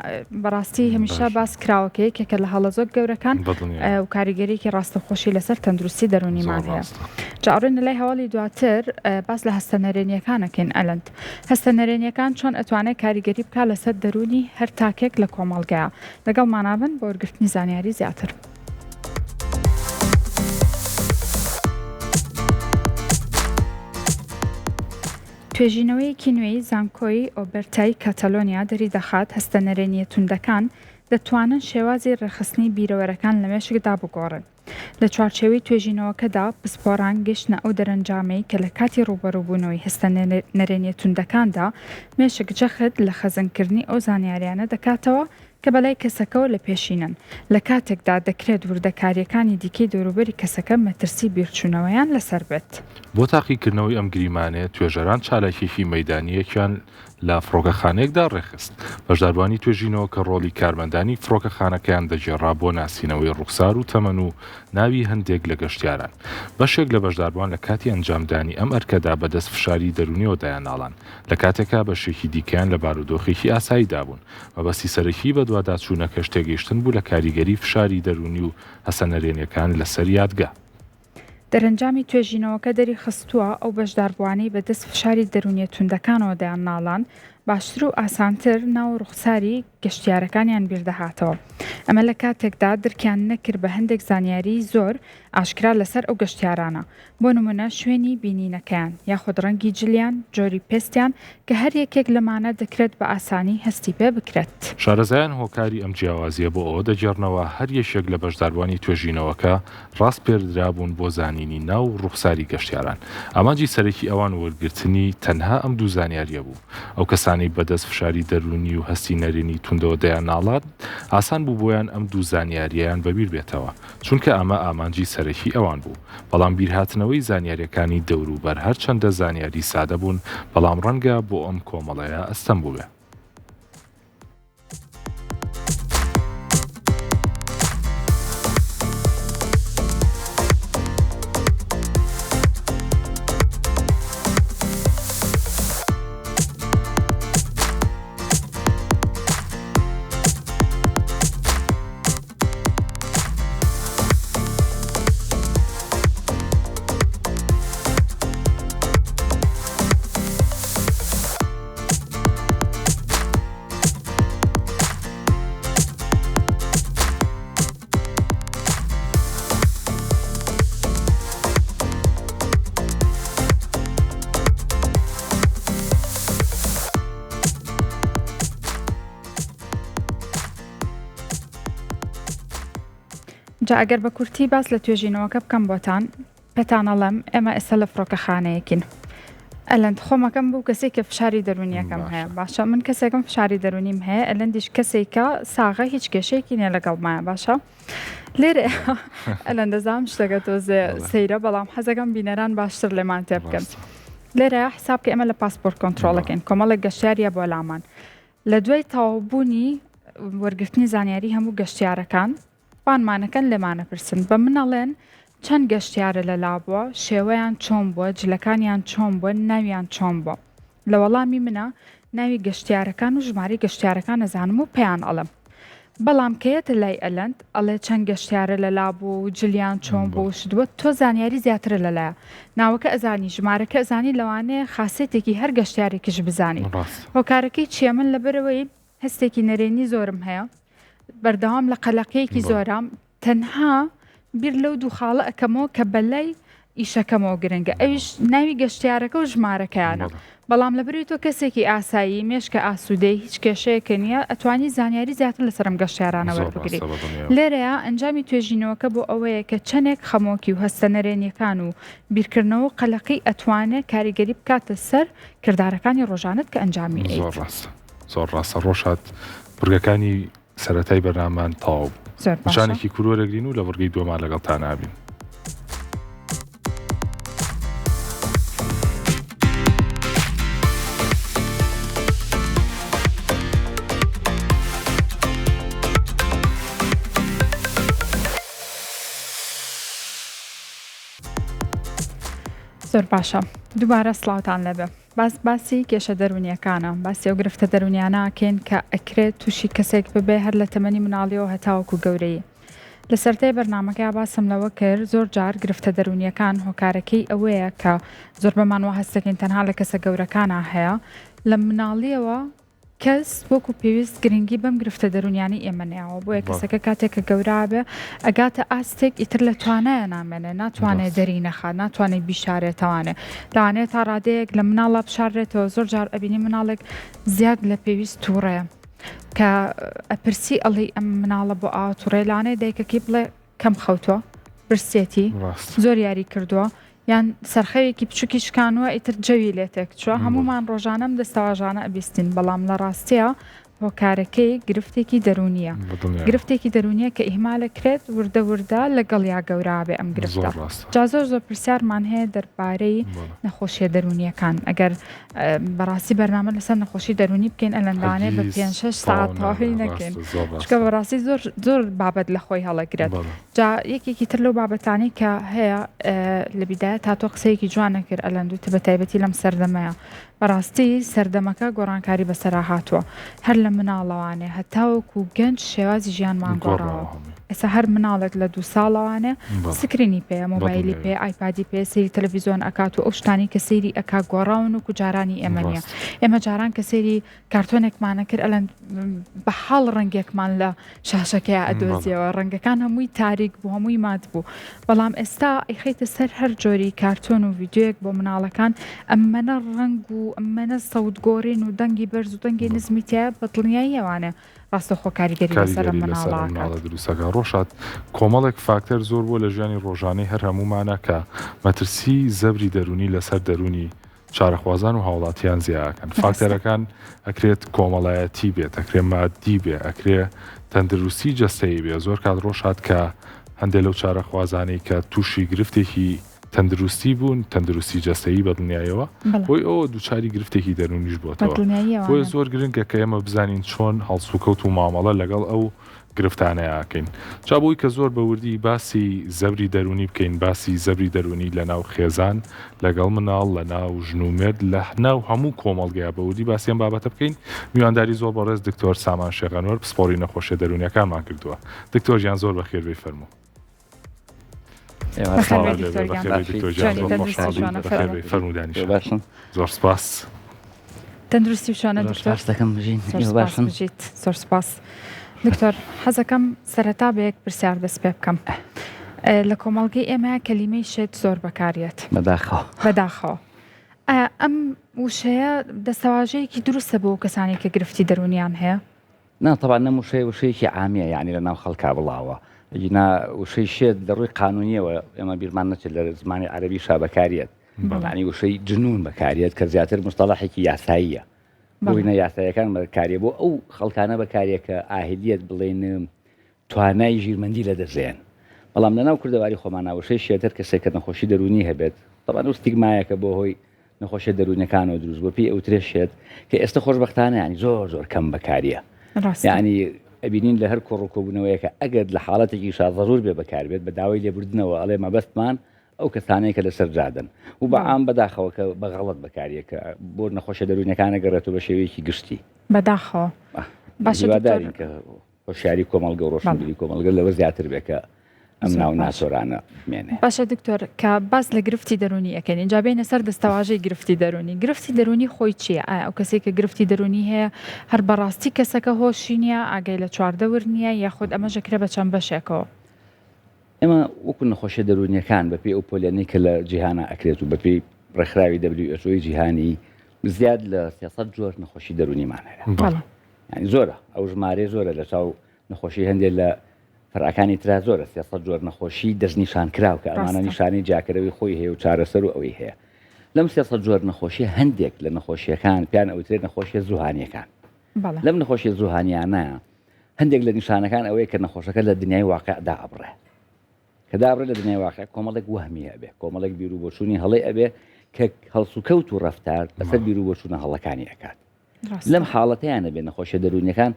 بەڕاستی هەمیشە باس کراوەکەی کێکە لە هەڵە زۆر گەورەکان و کاریگەریکی ڕاستەخۆشی لەسەر تەندروستی دەرونیمان هەیە. جاڕێن لای هەواڵی دواتر باس لە هەستە نەرێنیەکانەکەین ئەلەند. هەستە نەرێنیەکان چۆن ئەتوانێت کاریگەری بکە لەسەر دەرونی هەر تاکێک لە کۆمەڵگەیە لەگەڵ مانابن بۆ وەرگرتنی زانیاری زیاتر. توێژینەوەیەکی نوێی زانکۆی ئۆبەرتای کاتەلۆنیا دەری دەخات هەستە نەرێنیە توندەکان دەتوانن شێوازی ڕێخستنی بیرەوەرەکان لە مێشکدا بگۆڕن. لە چوارچێوەی توێژینەوەکەدا پسپۆڕان گەشتنە ئەو دەرەنجامەی کە لە کاتی ڕوبەڕووبوونەوەی هەستە نەرێنیە توندەکاندا مێشک جەخت لە خەزنکردنی ئەو زانیاریانە دەکاتەوە کە بەلای کەسەکەەوە لە پێشینن. لە کاتێکدا دەکرێت وردەکاریەکانی دیکەی دەوروبەری کەسەکە مەترسی بیرچوونەوەیان لەسەر بێت. بۆ تاقیکردنەوەی ئەم گریمانەیە توێژەران چالاکێکی مەیدانیەکیان لە فڕۆکەخانەیەکدا ڕێخست. بەشداربوانی توێژینەوە کە ڕۆڵی کارمەندانی فڕۆکەخانەکەیان دەجێڕا بۆ ناسینەوەی ڕوخسار و تەمەن و ناوی هەندێک لە گەشتیاران. بەشێک لە بەشداربوان لە کاتی ئەنجامدانی ئەم ئەرکەدا بەدەست فشاری دەرونیەوە دایانناڵان لە کاتێکا بەشێکی دیکەیان لە بارودۆخێکی ئاساییدا بوون. مەبەستی سەرەکی بە دوواداچوونەکەش تێگەیشتن بوو لە کاریگەری فشاری دەرونی و هەستە نەرێنیەکان لەسەر یادگا. دەرەنجامی توێژینەوەکە دەری خستووە ئەو بەشداربوانەی بەدەست فشاری دەرونیە توندەکانەوە دەیان ناڵان باشتر و ئاسانتر ناو ڕوخساری گەشتیارەکانیان بیردەهاتەوە. ئەمە لە کاتێکدا دەرکیان نەکرد بە هەندێک زانیاری زۆر ئاشکرا لەسەر ئەو گەشتیارانە بۆ نمونە شوێنی بینینەکەیان یاخود ڕەنگی جلیان جۆری پێستیان کە هەر یەکێک لەمانە دەکرێت بە ئاسانی هەستی پێ بکرێت. شارەزایان هۆکاری ئەم جیاوازیە بۆ ئەوە دەجێڕنەوە هەر یەشێک لە بەشداروانی توێژینەوەکە ڕاست پێدرابوون بۆ زانینی ناو ڕوخساری گەشتیاران. ئامانجی سەرەکی ئەوان وەرگرتنی تەنها ئەم دوو زانیاریە بوو. ئەو کەسانی بەدەست فشاری دەرونی و هەستی نەرێنی توندەوە دەیان ناڵات ئاسان بوو بۆیان ئەم دوو زانیاریان بەبیر بێتەوە چونکە ئەمە ئامانجی سەرەکی ئەوان بوو. بەڵام بیرهاتنەوەی زانیاریەکانی دەوروبەر هەرچەندە زانیاری سادە بوون بەڵام ڕەنگە بۆ ئەم کۆمەڵەیە ئەستەم بووێ. جا ئەگەر بە کورتی باس لە توێژینەوەکە بکەم بۆتان پێتانەڵم ئێمە ئێستا لە فڕۆکەخانەیەکین. ئەلەند خۆمەکەم بوو کەسێک کە فشاری دەرونیەکەم هەیە باشە من کەسێکم فشاری دەرونیم هەیە ئەلەندیش کەسێکە ساغە هیچ کێشەیەکی نیە لەگەڵمایە باشە لێرە ئەلەن دەزانم شتەکە تۆزێ سەیرە بەڵام حەزەکەم بینەران باشتر لێمان تێ بکەن. لێرە حسابکە ئێمە لە پاسپۆرت کۆنتڕۆڵەکەین کۆمەڵێک گەشتیاریە بۆ لامان لە دوای تەواوبوونی وەرگرتنی زانیاری هەموو گەشتیارەکان بانمانەکەن لێمانە پرسن بە منەڵێن چەند گەشتیارە لەلا بووە شێوەیان چۆن بووە جلەکانیان چۆن بووە ناویان چۆن بووە لە وەڵامی منە ناوی گەشتیارەکان و ژماری گەشتیارەکان نەزانم و پێیان ئەڵم بەڵام کەیەتە لای ئەلەند ئەڵێ چەند گەشتیارە لەلا بوو و جلیان چۆن بوو شدووە تۆ زانیاری زیاترە لەلایە ناوەکە ئەزانی ژمارەکە ئەزانی لەوانەیە خاسێتێکی هەر گەشتیارێکیش بزانی هۆکارەکەی چیە من لەبەرەوەی هەستێکی نەرێنی زۆرم هەیە بەردەوام لە قەلەقەیەکی زۆرم تەنها بیر لەو دوو خاڵە ئەەکەمەوە کە بەلای ئیشەکەمەوە گرنگە ئەویش ناوی گەشتیارەکە و ژمارەکەیانە بەڵام لەبەری تۆ کەسێکی ئاسایی مێشکە ئاسوودەی هیچ کێشەیەکە نییە ئەتوانی زانیاری زیاتر لەسەرم گەشتیارانەوە بگریت لێرەیە ئەنجامی توێژینەوەکە بۆ ئەوەیە کە چەندێک خەمۆکی و هەستە نەرێنیەکان و بیرکردنەوە قەلەقی ئەتوانێت کاریگەری بکاتە سەر کردارەکانی ڕۆژانت کە ئەنجامی زۆر ڕاستە ڕۆژات بورگەکانی سەرەتای بەرنامان تاو شانێکی کوروەرەگرین و لە وەرگەی دووەمان لەگەڵ تا نابین. زۆر باشە دووبارە سڵاوتان لەبێ باسی کێشە دەرونیەکانە باسی ئەو گرفتە دەرونیانەکەین کە ئەکرێت تووشی کەسێک ببێ هەر لە تەمەنی مناڵیەوە هەتاوەکو گەورەیە لە سەرەتای بەرنامەکە باسم لەوە کرد زۆر جار گرفتە دەرونیەکان هۆکارەکەی ئەوەیە کە زۆر بەمانوە هەستەکەین تەنها لە کەسە گەورەکانە هەیە لە مناڵیەوە کەس وەکو پێویست گرنگی بەم گرفتە دەرونیانی ئێمەنیاوە بۆیە کەسەکە کاتێککە گەورابێ ئەگاتە ئاستێک ئیتر لە توانایە نامێنێ ناتوانێت دەری نەخات ناتوانێت بیشارێتەوانێ لەوانێت تا ڕادەیەک لە مناڵە بشارێتەوە زۆر جار ئەبینی مناڵێک زیاد لە پێویست تووڕەیە کە ئەپرسی ئەڵی ئەم مناڵە بۆ ئاتوڕێلانێ دایکەکی بڵێ کەم خەوتووە برسێتی زۆر یاری کردووە یان سەرخەوێکی بچووکی شکانووە ئیتر جەوی لێتێک چوە هەمومان ڕۆژانەم دەستەواژانە ئەبیستین بەڵام لە ڕاستیە هۆکارەکەی گرفتێکی دەرونیە گرفتێکی دەرونیە کە ئیهمالەکرێت وردە وردە لەگەڵیا گەورابێ ئەم گرفتە جا زۆر زۆر پرسیارمان هەیە دەربارەی نەخۆشیە دەرونیەکان ئەگەر بەڕاستی بەرنامە لەسەر نەخۆشی دەرونی بکەین ئەلەندانێ بە 5-6 ساعت تەواوی نەکەین چکە بەڕاستی زۆر بابەت لە خۆی هەڵەگرێت جا یەکێکی تر لەو بابەتانی کە هەیە لە بیدایە تا تۆ قسەیەکی جوانە کرد ئەلەندوتە بە تایبەتی لەم سەردەمەیە بەڕاستی سەردەمەکە گۆڕانکاری بەسەرا هاتووە هەر لە مناڵەوانێ هەتاوەکو گەنج شێوازی ژیانمان گۆڕاوە ئێستا هەر مناڵێک لە 2 ساڵەوانێ سکرینی پێ مۆبایلی پێ ئایپادی پێ سەیری تەلەڤیزۆن ئەکات و ئەو شتانی کە سەیری ئەکا گۆڕاون و کوجارانی ئێمە نیە ئێمە جاران کە سەیری کارتۆنێکمانە کرد ئەلەن بە حاڵ ڕەنگێکمان لە شاشەکەی ئەدۆزیەوە ڕەنگەکان هەمووی تاریک بوو هەمووی مات بوو بەڵام ئێستا ئەیخەیتە سەر هەر جۆری کارتۆن و ڤیدیۆیەک بۆ مناڵەکان ئەممەنە ڕنگ و ئەممەنە سەودگۆڕین و دەنگی بەرز و دەنگی نزمیتە بە دڵنیاییەوانێ ڕاستەخۆ کاریگەری لەسەر مناڵە دروستەکە ڕۆژات کۆمەڵێک فاکتەر زۆر بۆ لە ژیانی ڕۆژانەی هەر هەمومانە کە مەترسی زەبری دەرونی لەسەر دەرونی چارەخوازان و هاوڵاتیان زیاکەن فاکتەرەکان ئەکرێت کۆمەڵایەتی بێت ئەکرێ مادی بێ ئەکرێ تەندروستی جەستەیی بێ زۆر کات ڕۆژات کە هەندێک لەو چارەخوازانەی کە تووشی گرفتێکی تەندروستی بوون تەندروستی جەستەیی بەدڵنیایەوە بۆی ئەوە دووچاری گرفتێکی دەرونیش بۆتەوە بۆی زۆر گرنگە کە ئێمە بزانین چۆن هەڵسوکەوت و مامەڵە لەگەڵ ئەو گرفتانەیەکەین جا بۆی کە زۆر بەوردی باسی زەبری دەرونی بکەین باسی زەبری دەرونی لە ناو خێزان لەگەڵ مناڵ لە ناو ژنومێرد لە ناو هەموو کۆمەڵگەیە بەوردی باسییان بابەتە بکەین میوانداری زۆر بەڕێز دکتۆر سامان شێغەنوەر پسپۆری نەخۆشیە دەرونیەکانمان کردووە دکتۆر ژیان زۆر بەخێربێی فەرموو زۆر سپاس تەندروستی و شانە دکتۆر زۆر سپاس دکتۆر حەزەکەم سەرەتا بە یەک پرسیار دەست پێ بکەم لە کۆمەڵگەی ئێمە کەلیمەی شێت زۆر بەکارێت بەداخەوە ئەم وشەیە دەستەواژەیەکی دروستە بۆ کەسانی کە گرفتی دەرونیان هەیە طبعا نە وشەیەکی عامیە یعنی لە ناو خەڵکا بڵاوە جنا وشەی شێت لە ڕووی قانونیەوە ئێمە بیرمان نەچێت لە زمانی عەرەبی شا بەکارێت ینی وشەی جنون بەکارێت کە زیاتر مستەڵەحێکی یاساییە بۆینە یاساییەکان بەکارێ بۆ ئەو خەڵکانە بەکارێت کە ئاهلیەت بڵێن توانای ژیرمەندی لە دەژێن بەڵام لەناو کوردەواری خۆمان وشەی شێتر کەسێک کە نەخۆشی دەرونی هەبێت طبعا ستیگمایەکە بۆ هۆی نەخۆشیە دەرونەکانەوە دروست بۆ پێی ئەو ترێشێت کە ئێستا خۆشبەختانە ینی زۆر کەم بەکاریە یعنی ئەبینین لە هەر کۆڕکۆبوونەوەیەکە ئەگەر لە حاڵەتێکی ضرور بێ بەکاربێت بە داوای لێبوردنەوە ئەڵێ مەبەستمان ئەو کەسانەیە کە لەسەر جادن و بەعام بەداخەوە کە بەغەڵەت بەکاریە کە بۆ نەخۆشە دەرونەکانە گەڕێتەوە بە شێوەیەکی گشتی بەداخەوە باشدارین کە هۆشیاری کۆمەڵگە و ڕۆشنبیری کۆمەڵگە لەوە زیاتر بێ کە ئەم ناو ناسۆرانە بمێنێ باشە دکتۆر کە باس لە گرفتی دەرونی ئەەکەین اینجا بێنە سەر دەستەواژەی گرفتی دەرونی خۆی چییە ئەو کەسێک کە گرفتی دەرونی هەیە هەر بەڕاستی کەسەکە هۆشی نییە ئاگەی لە چواردەور نییە یاخود ئەمە ژەکرێ بە چەند بەشێکەوە ئێمە وەکو نەخۆشیە دەرونیەکان بەپێی ئەو پۆلێنەی کە لە جیهانە ئەکرێت و بەپێی ڕێکخراوی WHO جیهانی زیاد لە 300 جۆر نەخۆشی دەرونیمان هەیە ینی زۆرە ئەو ژمارە زۆرە لە چاو نەخۆشی هەندێک لە فەرعەکانی ترا زۆرە 300 جۆر نەخۆشی دەستنیشان کراو کە ئەمانە نیشانەی جاکەرەوەی خۆی هەیە و چارەسەر و ئەوەی هەیە لەم 300 جۆر نەخۆشی هەندێک لە نەخۆشیەکان پیان ئەوترێت نەخۆشیە زوهانیەکان لەم نەخۆشیە زوهانیانە هەندێک لە نیشانەکان ئەوەیە کە نەخۆشەکە لە دنیای واقعدا ئەبڕێ کە دابڕێ لە دنیای واقع کۆمەڵێک وهمی ئەبێ کۆمەڵێک بیرروبۆچوونی هەڵێ ئەبێ کە هەڵسوکەوت و ڕەفتار لەسەر بیرروبۆچوونە هەڵەکانی ئەکات لەم حاڵەتەیانە بێ نەخۆشیە دەرونیەکان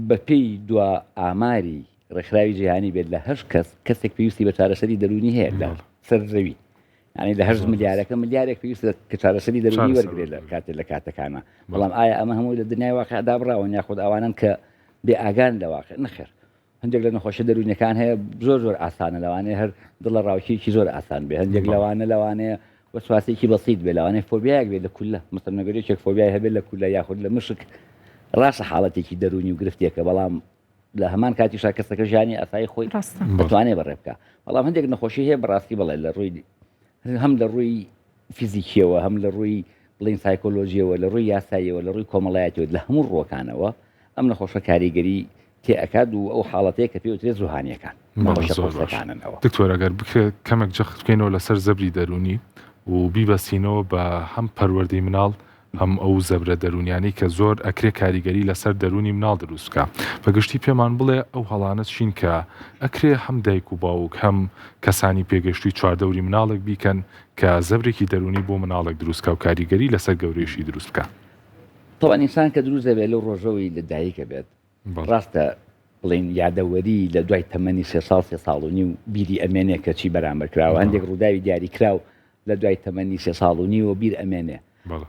بەپێی دوا ئاماری ڕێکخراوی جیهانی بێت لە هەشت کەسێک پێویستی بە چارەسەری دەرونی هەیە لە سەر زەوی ینی لە 8 ملیارەکە ملیارێک پێویستە کە چارەسەری دەرونی وەرگێت لە کاتێک لە کاتەکانە بەڵام ئایا ئەمە هەمووی لە دنیای واقعدا بڕاون یاخود ئەوانن کە بێ ئاگان لە واقع نەخێر هەندێک لە نەخۆشیە دەرونیەکان هەیە زۆر ئاسانە لەوانەیە هەر دڵە ڕاوکیێکی زۆر ئاسان بێ هەندێک لەوانەیە وەسواسێکی بەسیط بێ لەوانەیە فۆبیایەک بێت لە کولە مثل نەگەرێکێک فۆبیای هەبێت لە کولە یاخود لە مشک ڕاستە حاڵەتێکی دەرونی و گرفتێکە بەڵام لە هەمان کاتیشا کەسەکە ژیانی ئاسایی خۆی دەتوانێت بەڕێ بکە بەڵام هەندێک نەخۆشی هەیە بەڕاستی بڵێ لە ڕووی هەم لە ڕووی فیزیکیەوە هەم لە ڕووی بڵین سایکۆلۆژیەوە لە ڕووی یاساییەوە لە ڕووی کۆمەڵایەتەوە لە هەموو ڕۆکانەوە ئەم نەخۆشە کاریگەری تێئەکات و ئەو حاڵەتەیە کە پێوترێت زوهانیەکان دکتۆر ئەگەر بکرێت کەمێک جەخت بکەینەوە لەسەر زەبری دەرونی و بیبەسینەوە بە هەم پەروەردەی مناڵ هەم ئەو زەبرە دەرونیانی کە زۆر ئەکرێ کاریگەری لەسەر دەرونی مناڵ دروستکە بەگشتی پێمان بڵێ ئەو هەڵانەت شین کە ئەکرێ هەم دایک و باوک هەم کەسانی پێگەشتی چواردەوری مناڵێک بیکەن کە زەبرێکی دەرونی بۆ مناڵێک دروستکە و کاریگەری لەسەر گەورەیشی دروستکە طبعا ئینسان کە دروست دەبێت لەو ڕۆژەوەی لە دایکە بێت ڕاستە بڵین یادەوەری لە دوای تەمەنی 3 ساڵ و نیو بیری ئەمێنێ کە چی بەرامبەر کراوە هەندێک ڕووداوی دیاری کراو لە دوای تەمەنی 3 ساڵ و نیوە بیر ئەمێنێ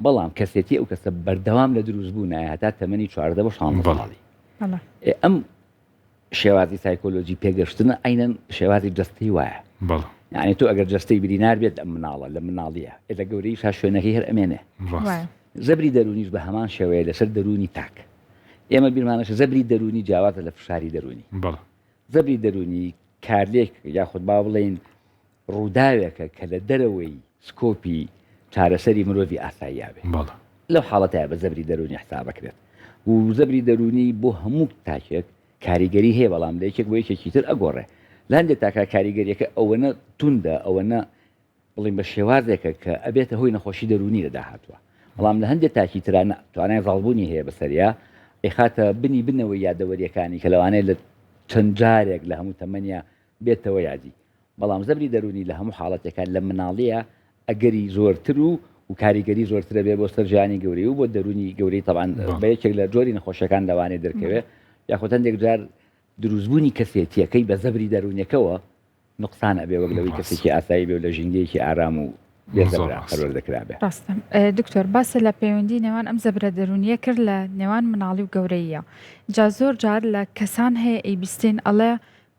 بەڵام کەسێتی ئەو کەسە بەردەوام لە دروست بوو نایە هەتا تەمەنی 14 بۆ 16 ساڵی ئەم شێوازی سایکۆلۆژی پێگەشتنە ئەینەن شێوازی جستەی وایە یعنی تۆ ئەگەر جستەی برینار بێت ئەم مناڵە لە مناڵیە لە گەورەی شا شوێنەکەی هەر ئەمێنێ زەبری دەرونیش بە هەمان شێوەیە لەسەر دەرونی تاک ئێمە بیرمانەشە زەبری دەرونی جیاوازە لە فشاری دەرونی زەبری دەرونی کارلێک یاخود با بڵێن ڕووداوێکە کە لە دەرەوەی سکۆپی چارەسەری مرۆڤی ئاساییە بێ لەو حاڵەتەیە بە زەبری دەرونی حساب بکرێت و زەبری دەرونی بۆ هەموو تاکێک کاریگەری هەیە بەڵام لە یەکێک بۆ یەکێکی تر ئەگۆڕێ لە هەندێک تاکە کاریگەریەکە ئەوەنە توندە ئەوەنە بڵین بە شێوازێکە کە ئەبێتە هۆی نەخۆشی دەرونی لە داهاتوە بەڵام لە هەندێک تاکی ترانە توانای زاڵبوونی هەیە بەسەریا ئێخاتە بنی بنەوەی یادەوەریەکانی کە لەوانەیە لە چەند جارێک لە هەموو تەمەنیا بێتەوە یادی بەڵام زەبری دەرونی لە هەموو حاڵەتەکان لە مناڵیە ئەگەری زۆرتر و کاریگەری زۆرترە بێ بۆ سەرجانی گەورەی و بۆ دەرونی گەورەی تەبان بە یەکێک لە جۆری نەخۆشەکان لەوانەیە دەرکەوێت یاخۆت هەندێک جار دروستبوونی کەسێتیەکەی بە زەبری دەرونیەکەوە نقصان ئەبێ وەک لەوەی کەسێکی ئاسایی بێ و لە ژینگەیەکی ئارام و پەروەردەکرابێ. ڕاستە دکتۆر باسە لە پەیوەندی نێوان ئەم زەبرە دەرونیە کرد لە نێوان مناڵی و گەورەیە جا زۆر جار لە کەسان هەیە ئەیبیستین ئەڵێ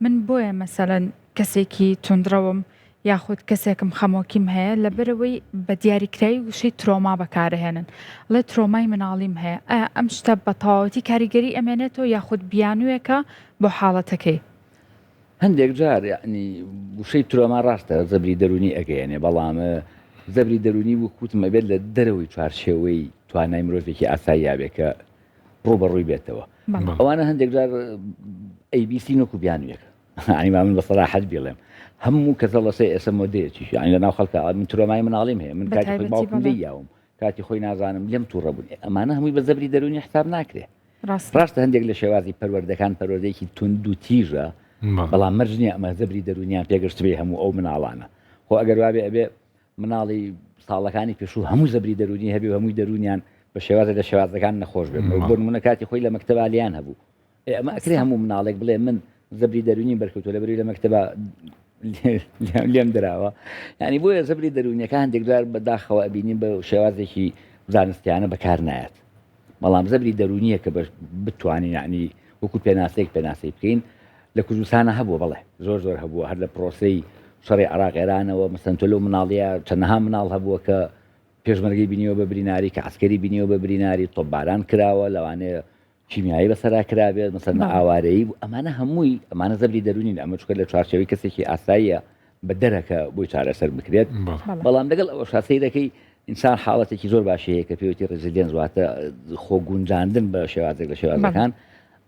من بۆیە مەسەلەن کەسێکی توندڕەوم یاخود کەسێکم خەمۆکیم هەیە لەبەرەوەی بە دیاریکراوی وشەی ترۆما بەکارهێنن ئەڵێ ترۆمای مناڵیم هەیە ئەم شتە بە تەواوەتی کاریگەری ئەمێنێتەوە یاخود بیانوویەکە بۆ حاڵەتەکەی هەندێک جار یعنی وشەی ترۆما ڕاستە زەبری دەرونی ئەگەیەنێ بەڵام زەبری دەرونی وەکوتمە بێت لە دەرەوەی چوارچێوەی توانای مرۆڤێکی ئاساییە بێ کە ڕوبەڕووی بێتەوە ئەوانە هەندێک جار ABC نۆکو بیانویەکە عنی من بە سەراحەت بڵێم هەموو کەسە لەسەر ئێسەمۆدەیەکی یعنی لە ناو خەڵکە من ترۆمای مناڵیم هەیە من کاتی خۆی باوکم لێی یاوم کاتی خۆی نازانم لێم تووڕە بوون ئەمانە هەمووی بە زەبری دەرونی حساب ناکرێ ڕاستە هەندێک لە شێوازی پەروەردەکان پەروەردەیەکی تند و تیژە بەڵام مەرج نییە ئەمە زەبری دەرونیان پێگەشت بێ هەموو ئەو مناڵانە خۆ ئەگەر وابێ ئەبێ مناڵی ساڵەکانی پێشوو هەموو زەبری دەرونی هەبێ و هەمووی دەرونیان بە شێوازە لە شێوازەکان نەخۆش بێت بۆ نمونە کاتی خۆی لە مەکتەبا لیان هەبوو ئەمە ئەکرێ هەموو مناڵێک بڵێ من زەبری دەرونی بەرکەوتووە لەبەری لە مەکتەبا لێم دراوە یعنی بۆیە زەبری دەرونیەکە هەندێک جار بەداخەوە ئەبینین بە شێوازێکی زانستیانە بەکار نایەت بەڵام زەبری دەرونیە کە بتوانین یعنی وەکو پێناسەیەک پێناسی بکەین لە کوردستانە هەبووە بەڵێ زۆر هەبووە هەر لە پرۆسەی شەڕی عێراق ئێرانەوە مەسەن تۆ لەو مناڵیە چەندەها مناڵ هەبووە کە پێشمەرگەی بینیەوە بە بریناری کە عسکەری بینیەوە بە بریناری تۆپباران کراوە لەوانەیە کیمیایی بەسەرا کرابێت مەسەن ئاوارەیی ئەمانە هەمووی ئەمانە زەبری دەرونین ئەمە چکە لە چوارچێوەی کەسێکی ئاساییە بە دەرەکە بۆی چارەسەر بکرێت بەڵام لەگەڵ ئەوە شاسەیرەکەی ئینسان حاڵەتێکی زۆر باشەیە کە پێوتی ڕێزیدێنس واتە خۆگونجاندن بە شێوازێک لە شێوازەکان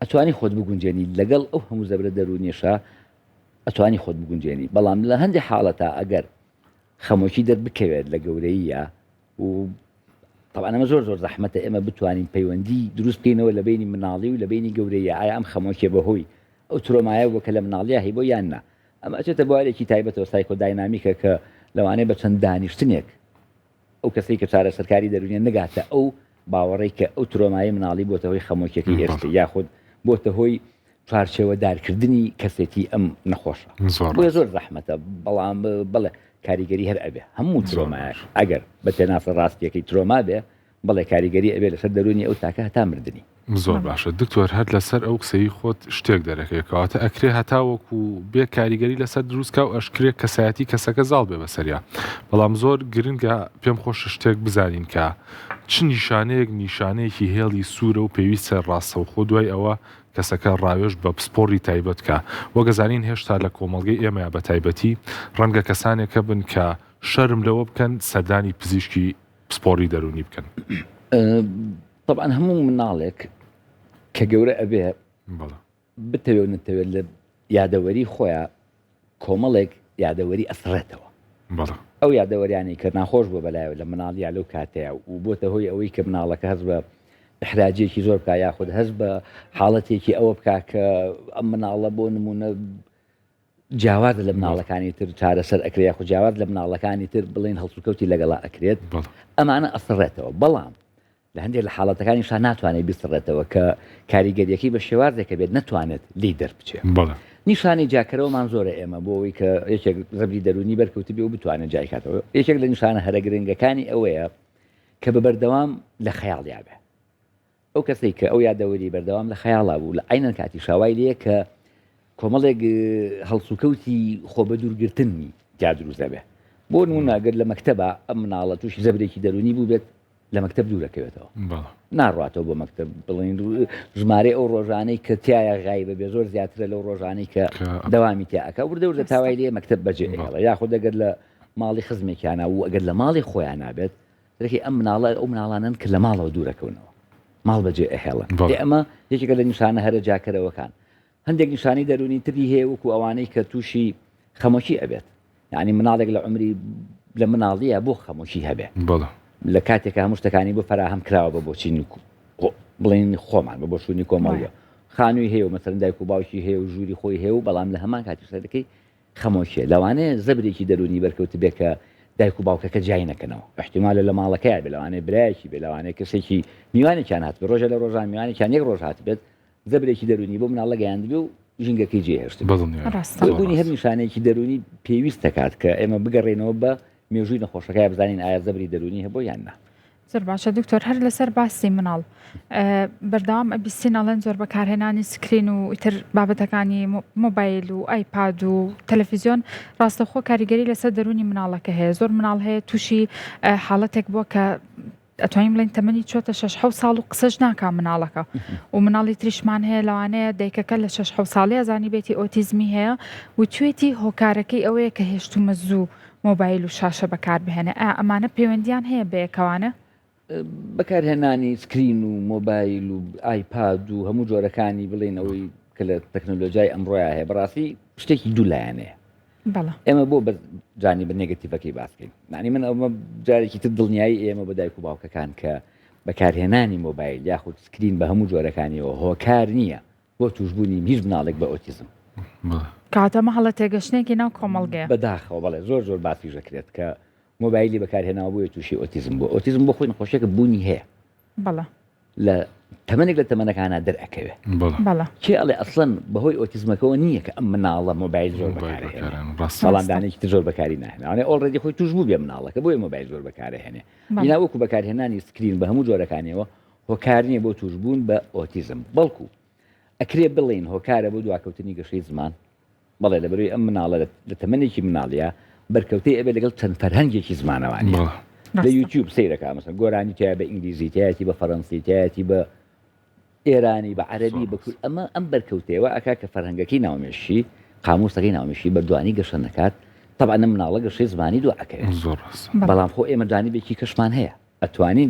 ئەتوانی خۆت بگونجێنی لەگەڵ ئەو هەموو زەبرە دەرونیێشە ئەتوانی خۆت بگونجێنی بەڵام لە هەندێک حاڵەتە ئەگەر خەمۆکی دەربکەوێت لە گەورەیە و طبعا ئەمە زۆر زەحمەتە ئێمە بتوانین پەیوەندی دروست بکەینەوە لە بینی مناڵی و لە بینی گەورەیە ئایا ئەم خەمۆکیە بەهۆی ئەو ترۆمایە وەکە لە مناڵیە هەی بۆ یان نا ئەمە ئەچێتە بوارێکی تایبەتەوە سایکۆداینامیکە کە لەوانەیە بە چەند دانیشتنێک ئەو کەسەی کە چارەسەرکاری دەرونیە نەگاتە ئەو باوەڕێی کە ئەو ترۆمایی مناڵی بۆتە هۆی خەمۆکیەکەی ئێستا یاخود بۆتە هۆی چوارچێوە دارکردنی کەسێتی ئەم نەخۆشە بۆیە زۆر زەحمەتە بەڵام بڵێ کاریگەری هەر ئەبێ هەموو ترۆمایە ئەگەر بە پێناسە ڕاستیەکەی ترۆما بێ بەڵێ کاریگەری ئەبێ لەسەر دەرونی ئەو تاکە هەتا مردنی زۆر باشە دکتۆر هەر لەسەر ئەو قسەی خۆت شتێک دەرەکەواتە ئەکرێ هەتاوەکو بێ کاریگەری لەسەر دروستکە و ئەشکرێ کەسایەتی کەسەکە زاڵ بێ بەسەریا بەڵام زۆر گرنگە پێم خۆش شتێک بزانین کە چ نیشانەیەکی هێڵی سوورە و پێویستە ڕاستەوخۆ دوای ئەوە کەسەکە ڕاوێژ بە پسپۆری تایبەت کە وەگەزانین هێشتا لە کۆمەڵگەی ئێمە بە تایبەتی ڕەنگە کەسانێکە بن کە شەرم لەوە بکەن سەردانی پزیشکی پسپۆری دەرونی بکەن طبعا هەموو مناڵێک کە گەورە ئەبێ بتەوێت نتەوێت لە یادەوەری خۆیان کۆمەڵێک یادەوەری ئەسڕێتەوە ئەو یادەوەریانی کە ناخۆش بۆ بەلایەوە لە مناڵیا لەو کاتەیە و بۆتە هۆی ئەوەی کە مناڵەکە هەست بە احراجێکی زۆر بکە یاخود هەست بە حاڵەتێکی ئەوە بکە کە ئەم مناڵە بۆ نمونە جیاواز لە مناڵەکانی تر چارەسەر ئەکرێت یاخود جیاواز لە مناڵەکانی تر بڵێن هەڵسوکەوتی لەگەڵا ئەکرێت ئەمانە ئەسڕێتەوە بەڵام لە هەندێک لە حاڵەتەکانیشان ناتوانێت بیسڕێتەوە کە کاریگەریەکەی بە شێوازێکە بێت نەتوانێت لی دەربچێت نیشانی جاکەرەوەمان زۆرە ئێمە بۆ ئەوەی کە یەکێک زەبری دەرونی بەرکەوتی بێ و بتوانێت جایکاتەوە یەکێک لە نیشانە هەرە گرنگەکانی ئەوەیە کە بە بەردەوام لە خەیاڵیا بێ ئەو کەسەی کە ئەو یادەوەری بەردەوام لە خەیاڵا بوو لە عینەن کاتی شاوای لێ کە کۆمەڵێک هەڵسوکەوتی خۆ بە دوورگرتنی جا دروست دەبێ بۆ نمونە ئەگەر لە مەکتەبە ئەم مناڵە تووشی زەبرێکی دەرونی بوو بێت لە مەکتەب دوورەکەوێتەوە ناڕاتەوە بۆ مەکتەب بڵین ژمارە ئەو ڕۆژانەی کە تایە غای بەبێ زۆر زیاترە لەو ڕۆژانەی کە دەوامی تیاکە وردە تاوای لێ مەکتەب بەجێ هێڵە یاخود ئەگەر لە ماڵی خزمێکیانە و ئەگەر لە ماڵی خۆیان نابێت دەرەکی ئەم مناڵە ئەو مناڵانن کە لە ماڵەوە دوورەکەونەوە ماڵ بەجێ ئەهێڵن ئەمە یەکێکە لە نیشانە هەرە جاکەرەوەکان هەندێک نیشانی دەرونی تری هەیە وەکو ئەوانەی کە تووشی خەمۆکی ئەبێت یعنی مناڵێک لە عمری لە مناڵیە بۆ خەمۆکی هەبێ لە کاتێکە هەموو شتەکانی بۆ فراهەم کراوە بە بۆچین بڵین خۆمان بە بۆ شوونی کۆمەڵیە خانووی هەیە و مەسەرەن دایک و باوکی هەیە و ژووری خۆی هەیە و بەڵام لە هەمان کاتی سەرەکەی خەمۆکیە لەوانەیە زەبرێکی دەرونی بەرکەوت بێ کە دایک و باوکەکە جای نەکەنەوە احتیمالە لە ماڵەکەیە بێ لەوانەیە برایەکی بێ لەوانەیە کەسێکی میوانێکیان هات بێ ڕۆژە لە ڕۆژان میوانێکیان یەک ڕۆژ هات بێت زەبرێکی دەرونی بۆ مناڵە گەیاندبێ و ژینگەکەی جێهێشت بوونی هەر نیشانەیەکی دەرونی پێویست دەکات کە ئێمە بگەڕێنەوە بە مێژووی نەخۆشەکە بزانین ئایا زەبری دەرونی هەبوو یان نا زۆر باشە دکتۆر هەر لەسەر باسی مناڵ بەردەوام ئەبیستینەڵێن زۆر بەکارهێنانی سکرین و ئیتر بابەتەکانی مۆبایل و ئایپاد و تەلەڤیزیۆن ڕاستەخۆ کاریگەری لەسەر دەرونی مناڵەکە هەیە زۆر مناڵ هەیە تووشی حاڵەتێک بووە کە ئەتوانین بڵین تەمەنی چۆتە 6 ساڵ و قسەش ناکا مناڵەکە و مناڵی تریشمان هەیە لەوانەیە دایکەکە لە 6 ساڵی ئەزانی بێتی ئۆتیزمی هەیە و توێتی هۆکارەکەی ئەوەیە کە هێشتومە زوو مۆبایل و شاشە بەکار بهێنێ ئەمانە پەیوەندیان هەیە بەیەکەوانە بەکارهێنانی سکرین و مۆبایل و ئایپاد و هەموو جۆرەکانی بڵێن ئەوەی کە لە تەکنۆلۆژیای ئەمڕۆیە هەیە بەڕاستی شتێکی دوولایەنەیە ئێمە بۆ بە جانی بە نێگەتیڤەکەی باسکەین معنی من ئەومە جارێکی تر دڵنیایی ئێمە بە دایک و باوکەکان کە بەکارهێنانی مۆبایل یاخود سکرین بە هەموو جۆرەکانیەوە هۆکار نییە بۆ توشبوونی هیچ مناڵێک بە ئۆتیزم کاتەمە هەڵە تێگەشتێکی ناو کۆمەڵگەیە بەداخەوە بەڵێ زۆر باسیژە کرێت کە مۆبایلی بەکارهێناوە بۆیە تووشی ئۆتیزم بۆ ئۆتیزم بۆ خۆی نەخۆشیێکە بوونی هەیە لە تەمەنێک لە تەمەنەکانە دەرئەکەوێت کێ ئەڵێ ئەسڵەن بەهۆی ئۆتیزمەکەەوە نییە کە ئەم مناڵە مۆبایل زۆر بەڵامدانێکی تر زۆر بەکاری ناهێناوانێ ئۆڵڕێدی خۆی توش بوو بێ مناڵەکە بۆیە مۆبایل زۆر بەکارهێنێ بینا وەکو بەکارهێنانی سکرین بە هەموو جۆرەکانیەوە هۆکار نییە بۆ توشبوون بە ئۆتیزم بەڵکو ئەکرێ بڵین هۆکارە بۆ دواکەوتنی گەشەی زمان بەڵێ لەبەروی ئەم مناڵە لە تەمەنێکی مناڵیە بەرکەوتەی ئەبێ لەگەڵ چەند فەرهەنگێکی زمانەوانی لە یوتیوب سەیرەکە مەسەن گۆرانی تایە بە ئینگلیزی تایەتی بە فەڕەنسی تایەتی بە ئێرانی بە عەرەبی بە ئەمە ئەم بەرکەوتەوە ئەکا کە فەرهەنگەکەی ناومێشی قاموسەکەی ناومێشی بەردوانی گەشە نەکات طبعا ئەم مناڵە گەشەی زمانی دوعەکەوێت بەڵام خۆ ئێمە جانیبێکی کەشمان هەیە ئەتوانین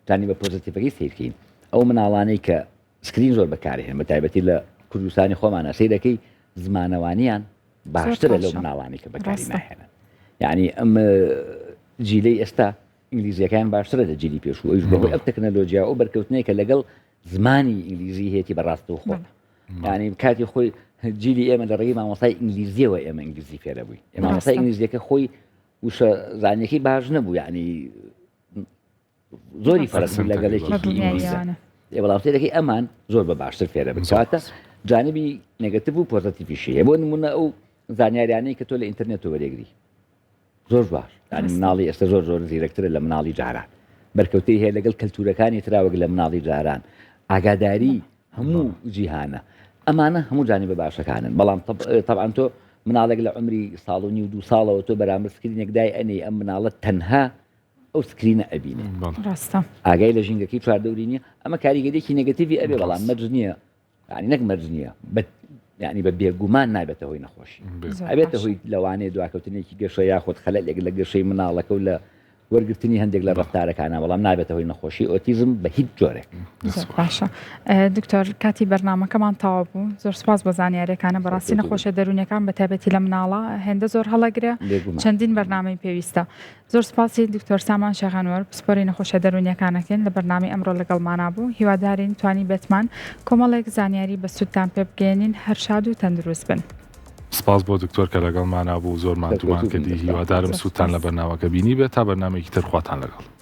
جانیبە پۆزتیڤەکەی سیرکەین ئەو مناڵانەی کە سکرین زۆر بەکارهێن بە تایبەتی لە کوردستانی خۆمانە سەیرەکەی زمانەوانیان باشترە لەو مناڵانی کە بەکاری ناهێنن یعنی ئەم جیلەی ئێستا ئینگلیزیەکان باشترە لە جیلی پێشوو ئەوش بەهۆی ئەم تەکنەلۆژیا ئەو بەرکەوتنەیە کە لەگەڵ زمانی ئینگلیزی هەیەی بەڕاستەوخۆ یعنی کاتی خۆی جیلی ئێمە لە ڕێی مامۆستای ئینگلیزیەوە ئێمە ئینگلیزی فێرە بووی مامۆستای ئینگلیزیەکە خۆی وشە زانیەکەی باش نەبوو یعنی زۆری فەرق لەگەڵێکی ئینگلیزە بەڵام سێرەکەی ئەمان زۆر بە باشتر فێرە بکاتە جانبی نێگەتیڤ و پۆزتیڤیشی هەیە بۆ نمونە ئەو زانیاریانەی کە تۆ لە ئینتەرنێتەوە وەرێگری زۆر باش ینی مناڵی ئێستا زۆر زیرەکترە لە مناڵی جاران بەرکەوتەی هەیە لەگەڵ کەلتورەکانی تراوەک لە مناڵی جاران ئاگاداری هەموو جیهانە ئەمانە هەموو جانبە باشەکانن بەڵام طبعاً تۆ مناڵێک لە عمری ساڵ و نیو 2 ساڵەوە تۆ بەرامبەر سکرینێک دای ئەنێ ئەم مناڵە تەنها ئەو سکرینە ئەبینێ ئاگای لە ژینگەکەی چواردەوری نییە ئەمە کاریگەریەکی نێگەتیڤی ئەبێ بەڵام مەرج نییە ینی نەک مەرج نییە یعنی بە بێگومان نایبێتە هۆی نەخۆشی ئەبێتە هۆی لەوانەیە دواکەوتنێکی گەشە یاخۆت خەلەلێک لە گەشەی مناڵەکە و لە وەرگرتنی هەندێک لە ڕەفتارەکانە بەڵام نایبێتە هۆی نەخۆشی ئۆتیزم بە هیچ جۆرێک باشە دکتۆر کاتی بەرنامەکەمان تاوا بوو زۆر سپاس بە زانیاریەکانە بەڕاستی نەخۆشیە دەرونیەکان بە تایبەتی لە مناڵە هێندە زۆر هەڵەگرێ چەندین بەرنامەی پێویستە زۆر سپاسی دکتۆر سامان شێخانوەر پسپۆری نەخۆشیە دەرونیەکانەکەن لە بەرنامەی ئەمڕۆ لەگەڵمانە بوو هیوادارین توانی بێتمان کۆمەڵێک زانیاری بە سوودتان پێ بگەێنین هەر شاد و تەندروست بن سپاس بۆ دکتۆر کە لەگەڵمانە بوو زۆرمان تومان کردی هیوادارم سوودتان لە بەرنامەکە بینی بێت تا بەرنامێکی تر خواتان لەگەڵ